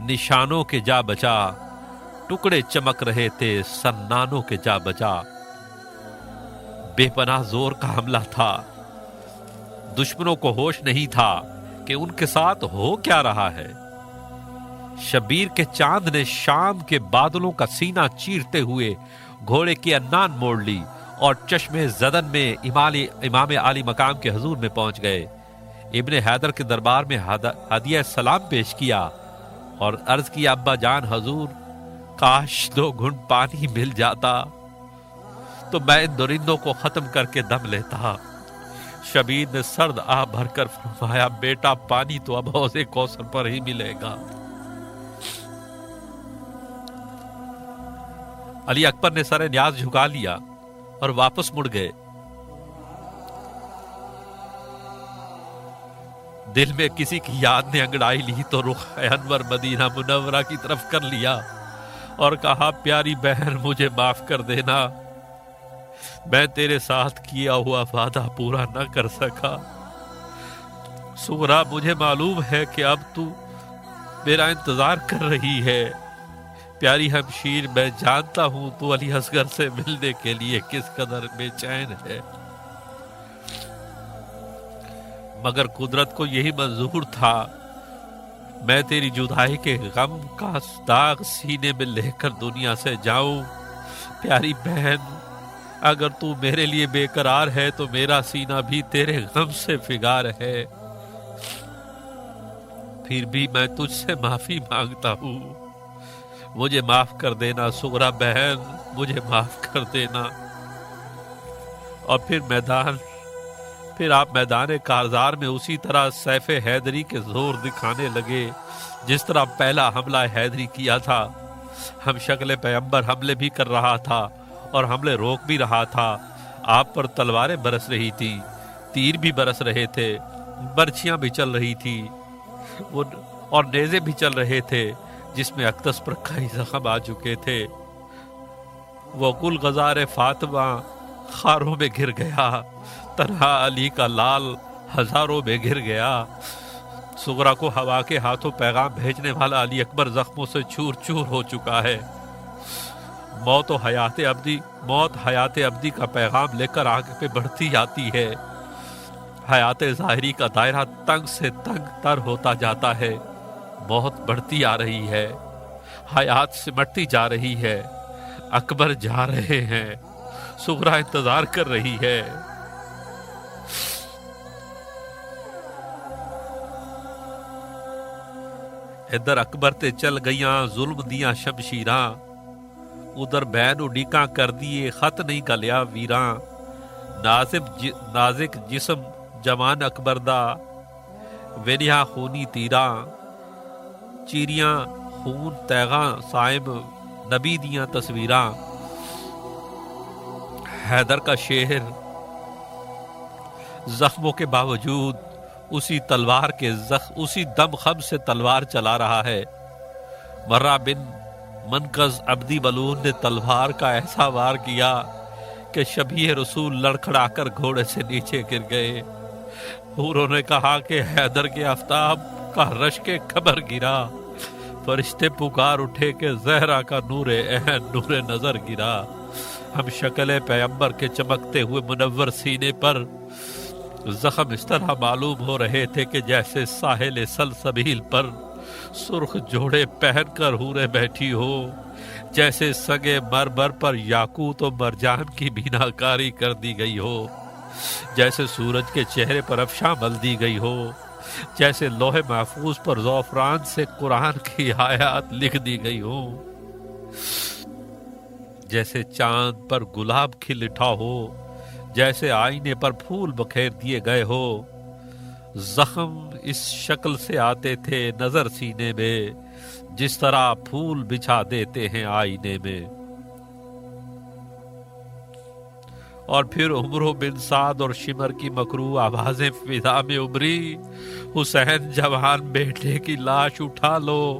نشانوں کے جا بچا، ٹکڑے چمک رہے تھے سنانوں کے جا بچا۔ بے پناہ زور کا حملہ تھا، دشمنوں کو ہوش نہیں تھا کہ ان کے ساتھ ہو کیا رہا ہے۔ شبیر کے چاند نے شام کے بادلوں کا سینہ چیرتے ہوئے گھوڑے کی انان موڑ لی اور چشمے زدن میں امام عالی مقام کے حضور میں پہنچ گئے۔ ابن حیدر کے دربار میں ہدیہ سلام پیش کیا اور عرض کیا، ابا جان حضور، کاش 2 گھنٹ پانی مل جاتا تو میں ان درندوں کو ختم کر کے دم لیتا۔ شبیر نے سرد آہ بھر کر فرمایا، بیٹا پانی تو اب حوض کوثر پر ہی ملے گا۔ علی اکبر نے سر نیاز جھکا لیا اور واپس مڑ گئے۔ دل میں کسی کی یاد نے انگڑائی لی تو رخ انور مدینہ منورہ کی طرف کر لیا اور کہا، پیاری بہن مجھے معاف کر دینا، میں تیرے ساتھ کیا ہوا وعدہ پورا نہ کر سکا۔ سغرا، مجھے معلوم ہے کہ اب تو میرا انتظار کر رہی ہے۔ پیاری ہمشیر، میں جانتا ہوں تو علی اصغر سے ملنے کے لیے کس قدر بے چین ہے، مگر قدرت کو یہی منظور تھا میں تیری جدائی کے غم کا داغ سینے میں لے کر دنیا سے جاؤں۔ پیاری بہن، اگر تو میرے لیے بے قرار ہے تو میرا سینہ بھی تیرے غم سے فگار ہے، پھر بھی میں تجھ سے معافی مانگتا ہوں، مجھے معاف کر دینا سغرا بہن، مجھے معاف کر دینا۔ اور پھر آپ میدان کارزار میں اسی طرح سیف حیدری کے زور دکھانے لگے جس طرح پہلا حملہ حیدری کیا تھا۔ ہم شکل پیغمبر حملے بھی کر رہا تھا اور حملے روک بھی رہا تھا۔ آپ پر تلواریں برس رہی تھی، تیر بھی برس رہے تھے، برچھیاں بھی چل رہی تھی اور نیزے بھی چل رہے تھے جس میں اقدس پر کئی زخم آ چکے تھے۔ وہ گل غزار فاطمہ خاروں میں گر گیا، تنہا علی کا لال ہزاروں میں گر گیا۔ سغرا کو ہوا کے ہاتھوں پیغام بھیجنے والا علی اکبر زخموں سے چور چور ہو چکا ہے۔ موت حیات ابدی کا پیغام لے کر آگے پہ بڑھتی جاتی ہے۔ حیات ظاہری کا دائرہ تنگ سے تنگ تر ہوتا جاتا ہے، موت بڑھتی آ رہی ہے، حیات سمٹتی جا رہی ہے، اکبر جا رہے ہیں، صغرا انتظار کر رہی ہے۔ ادھر اکبر تے چل گئیاں ظلم دیاں شمشیراں، ادھر بین اڈیکاں کر دیے خط نہیں گلیا ویراں۔ نازک جسم جوان اکبر دا وینیا خونی تیراں، چیریاں خون تیغاں صائم نبی دیاں تصویراں۔ حیدر کا شہر زخموں کے باوجود اسی دم خم سے تلوار چلا رہا ہے۔ مرہ بن منقذ عبدی ملعون نے تلوار کا ایسا وار کیا کہ شبیہ رسول لڑکھڑا کر گھوڑے سے نیچے گر گئے۔ حوروں نے کہا کہ حیدر کے آفتاب کا رشک خبر گرا، فرشتے پکار اٹھے کہ زہرا کا نور عین نور نظر گرا۔ ہم شکل پیغمبر کے چمکتے ہوئے منور سینے پر زخم اس طرح معلوم ہو رہے تھے کہ جیسے ساحل سلسبیل پر سرخ جوڑے پہن کر حوریں بیٹھی ہو، جیسے سگے مرمر پر یاقوت و مرجان کی بیناکاری کر دی گئی ہو، جیسے سورج کے چہرے پر افشاں مل دی گئی ہو، جیسے لوح محفوظ پر زعفران سے قرآن کی آیات لکھ دی گئی ہو، جیسے چاند پر گلاب کھل اٹھا ہو، جیسے آئینے پر پھول بکھیر دیے گئے ہو۔ زخم اس شکل سے آتے تھے نظر سینے میں، جس طرح پھول بچھا دیتے ہیں آئینے میں۔ اور پھر عمرو بن سعد اور شمر کی مکروہ آوازیں فضا میں ابری، حسین جوان بیٹے کی لاش اٹھا لو،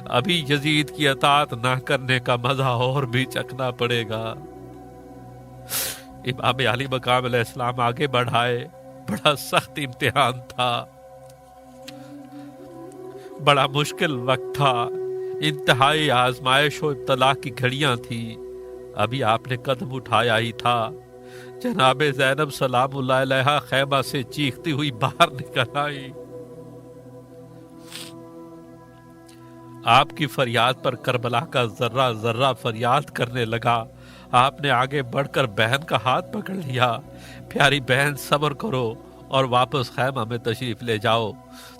ابھی یزید کی اطاعت نہ کرنے کا مزہ اور بھی چکھنا پڑے گا۔ امام علی مقام علیہ السلام آگے بڑھائے، بڑا سخت امتحان تھا، بڑا مشکل وقت تھا، انتہائی آزمائش و ابتلا کی گھڑیاں تھی۔ ابھی آپ نے قدم اٹھایا ہی تھا، جناب زینب سلام اللہ علیہا خیمہ سے چیختی ہوئی باہر نکل آئی۔ آپ کی فریاد پر کربلا کا ذرہ ذرہ فریاد کرنے لگا۔ آپ نے آگے بڑھ کر بہن کا ہاتھ پکڑ لیا۔ پیاری بہن، صبر کرو اور واپس خیمہ میں تشریف لے جاؤ۔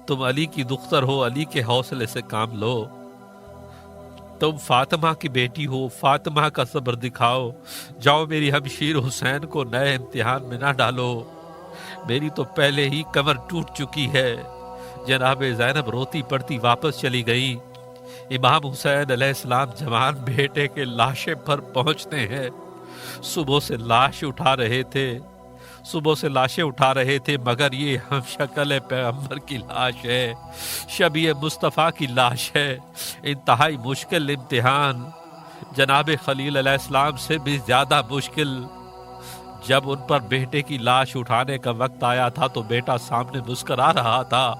تم علی کی دختر ہو، علی کے حوصلے سے کام لو۔ تم فاطمہ کی بیٹی ہو، فاطمہ کا صبر دکھاؤ۔ جاؤ، میری ہمشیر حسین کو نئے امتحان میں نہ ڈالو، میری تو پہلے ہی کمر ٹوٹ چکی ہے۔ جناب زینب روتی پڑتی واپس چلی گئی۔ امام حسین علیہ السلام جوان بیٹے کے لاشے پر پہنچتے ہیں۔ صبح سے لاشیں اٹھا رہے تھے، مگر یہ ہم شکل پیغمبر کی لاش ہے، شبیہ مصطفیٰ کی لاش ہے۔ انتہائی مشکل امتحان، جناب خلیل علیہ السلام سے بھی زیادہ مشکل۔ جب ان پر بیٹے کی لاش اٹھانے کا وقت آیا تھا تو بیٹا سامنے مسکرا رہا تھا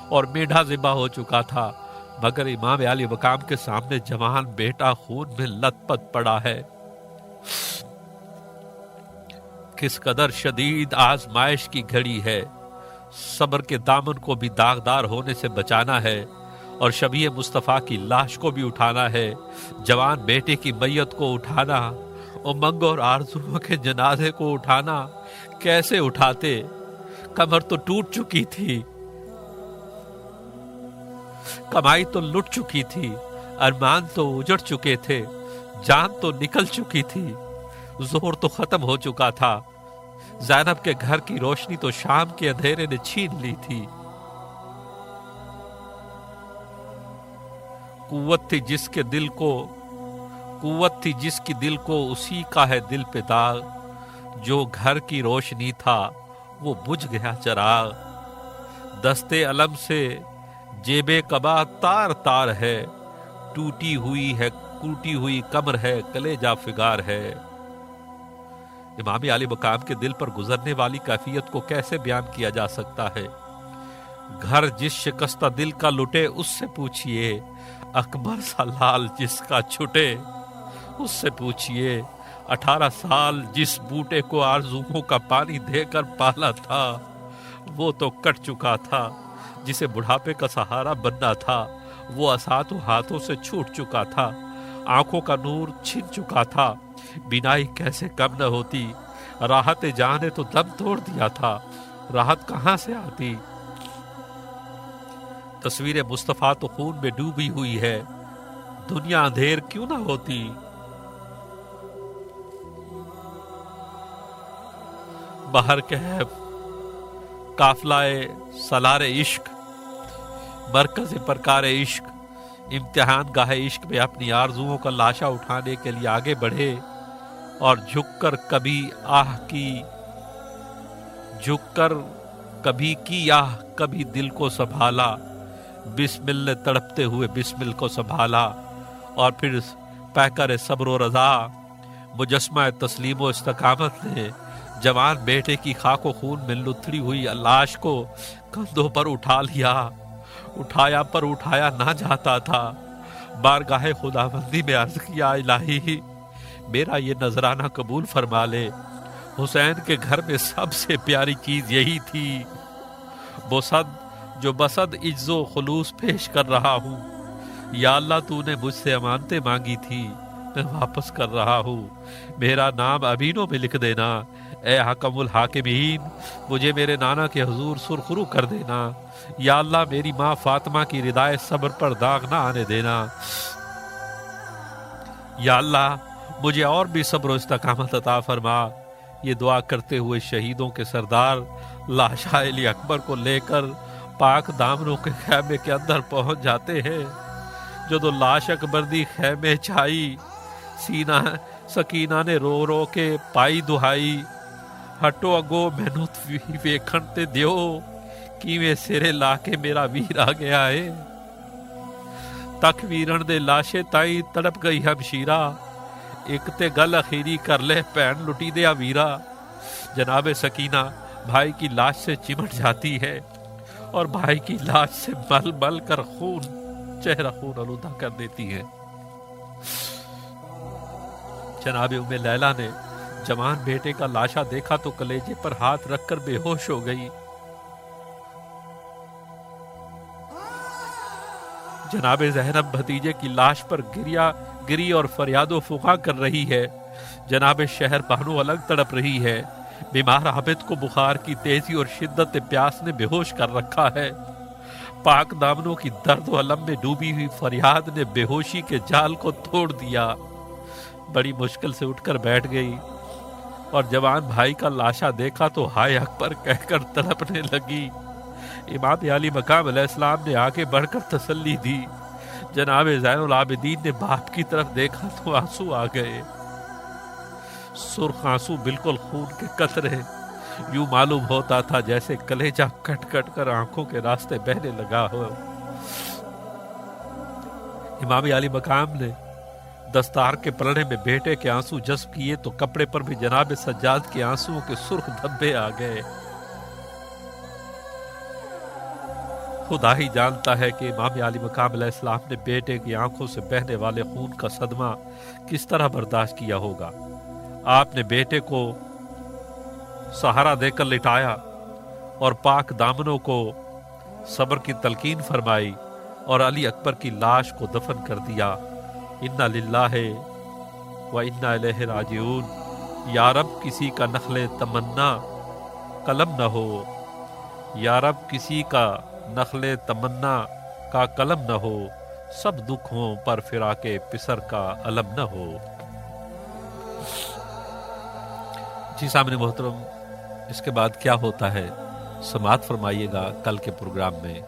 اور میڈھا ذبح ہو چکا تھا، مگر امام علی مقام کے سامنے جوان بیٹا خون میں لت پت پڑا ہے۔ کس قدر شدید آزمائش کی گھڑی ہے۔ صبر کے دامن کو بھی داغدار ہونے سے بچانا ہے اور شبیہ مصطفیٰ کی لاش کو بھی اٹھانا ہے، جوان بیٹے کی میت کو اٹھانا، امنگ اور آرزوؤں کے جنازے کو اٹھانا۔ کیسے اٹھاتے؟ کمر تو ٹوٹ چکی تھی، کمائی تو لٹ چکی تھی، ارمان تو اجڑ چکے تھے، جان تو نکل چکی تھی، زور تو ختم ہو چکا تھا۔ زینب کے گھر کی روشنی تو شام کے اندھیرے نے چھین لی تھی۔ قوت تھی جس کے دل کو اسی کا ہے دل پہ داغ، جو گھر کی روشنی تھا وہ بجھ گیا چراغ۔ دستے علم سے جیب قبا تار تار ہے، ٹوٹی ہوئی کمر ہے، کلیجہ فگار ہے۔ امام علی مقام کے دل پر گزرنے والی کیفیت کو کیسے بیان کیا جا سکتا ہے؟ گھر جس شکستہ دل کا لٹے اس سے پوچھئے، اکبر سا لال جس کا چھٹے اس سے پوچھئے 18 سال جس بوٹے کو آرزوؤں کا پانی دے کر پالا تھا وہ تو کٹ چکا تھا، جسے بڑھاپے کا سہارا بننا تھا وہ اساتو ہاتھوں سے چھوٹ چکا تھا، آنکھوں کا نور چھن چکا تھا، بینائی کیسے کم نہ ہوتی، راحت جاں نے تو دم توڑ دیا تھا، راحت کہاں سے آتی؟ تصویر مصطفیٰ تو خون میں ڈوبی ہوئی ہے، دنیا اندھیر کیوں نہ ہوتی؟ بہر کہف قافلہ سالار عشق، مرکز پرکار عشق، امتحان گاہ عشق میں اپنی آرزوؤں کا لاشا اٹھانے کے لیے آگے بڑھے اور جھک کر کبھی کی آہ کبھی دل کو سنبھالا، بسمل نے تڑپتے ہوئے بسمل کو سنبھالا، اور پھر پیکر صبر و رضا مجسمہ تسلیم و استقامت نے جوان بیٹے کی خاک و خون میں لتھڑی ہوئی لاش کو کندھوں پر اٹھا لیا، اٹھایا نہ جاتا تھا، بارگاہ خداوندی میں عرض کیا الہی میرا یہ نذرانہ قبول فرما لے، حسین کے گھر میں سب سے پیاری چیز یہی تھی، بسد جو بسد عجز و خلوص پیش کر رہا ہوں، یا اللہ تو نے مجھ سے امانتیں مانگی تھی میں واپس کر رہا ہوں، میرا نام ابینوں میں لکھ دینا، اے حکم الحاکمین مجھے میرے نانا کے حضور سرخرو کر دینا، یا اللہ میری ماں فاطمہ کی ردائے صبر پر داغ نہ آنے دینا، یا اللہ مجھے اور بھی صبر و استقامت عطا فرما۔ یہ دعا کرتے ہوئے شہیدوں کے سردار لاشا علی اکبر کو لے کر پاک دامنوں کے خیمے کے اندر پہنچ جاتے ہیں۔ جو لاش اکبر دی خیمے چھائی، سکینہ نے رو رو کے پائی دہائی، ہٹو اگو مینو ویکھن تے دیو کیویں سرے لا کے میرا ویر آ گیا ہے، تک ویرن دے لاشے تائی تڑپ گئی ہمشیرہ، ایک تے گل اخیری کر لے پین لٹی دیا ویرا۔ جناب سکینہ بھائی کی لاش سے چمٹ جاتی ہے اور بھائی کی لاش سے مل مل کر چہرہ خون آلودہ کر دیتی ہے۔ جناب ام لیلہ نے جوان بیٹے کا لاشا دیکھا تو کلیجے پر ہاتھ رکھ کر بے ہوش ہو گئی۔ جناب زینب بھتیجے کی لاش پر گری اور فریاد و فغاں کر رہی ہے۔ جناب شہر بانو الگ تڑپ رہی ہے۔ بیمار عابد کو بخار کی تیزی اور شدت پیاس نے بے ہوش کر رکھا ہے۔ پاک دامنوں کی درد و الم میں ڈوبی ہوئی فریاد نے بے ہوشی کے جال کو توڑ دیا۔ بڑی مشکل سے اٹھ کر بیٹھ گئی اور جوان بھائی کا لاشا دیکھا تو ہائے اکبر کہہ کر تڑپنے لگی۔ امام علی مقام علیہ السلام نے آگے بڑھ کر تسلی دی۔ جناب زین العابدین نے باپ کی طرف دیکھا تو آنسو آ گئے، سرخ آنسو بالکل خون کے قطرے، یوں معلوم ہوتا تھا جیسے کلیجہ کٹ کٹ کر آنکھوں کے راستے بہنے لگا ہو۔ امام علی مقام نے دستار کے پلڑے میں بیٹے کے آنسو جذب کیے تو کپڑے پر بھی جناب سجاد کے آنسوؤں کے سرخ دھبے آ گئے۔ خدا ہی جانتا ہے کہ امام علی مقام علیہ السلام نے بیٹے کی آنکھوں سے بہنے والے خون کا صدمہ کس طرح برداشت کیا ہوگا۔ آپ نے بیٹے کو سہارا دے کر لٹایا اور پاک دامنوں کو صبر کی تلقین فرمائی اور علی اکبر کی لاش کو دفن کر دیا۔ انا للہ و انا الیہ راجعون۔ یا رب کسی کا نخل تمنا قلم نہ ہو، یا رب کسی کا نخل تمنا کا قلم نہ ہو، سب دکھوں پر فراق پسر کا علم نہ ہو۔ جی سامنے محترم، اس کے بعد کیا ہوتا ہے سماعت فرمائیے گا کل کے پروگرام میں۔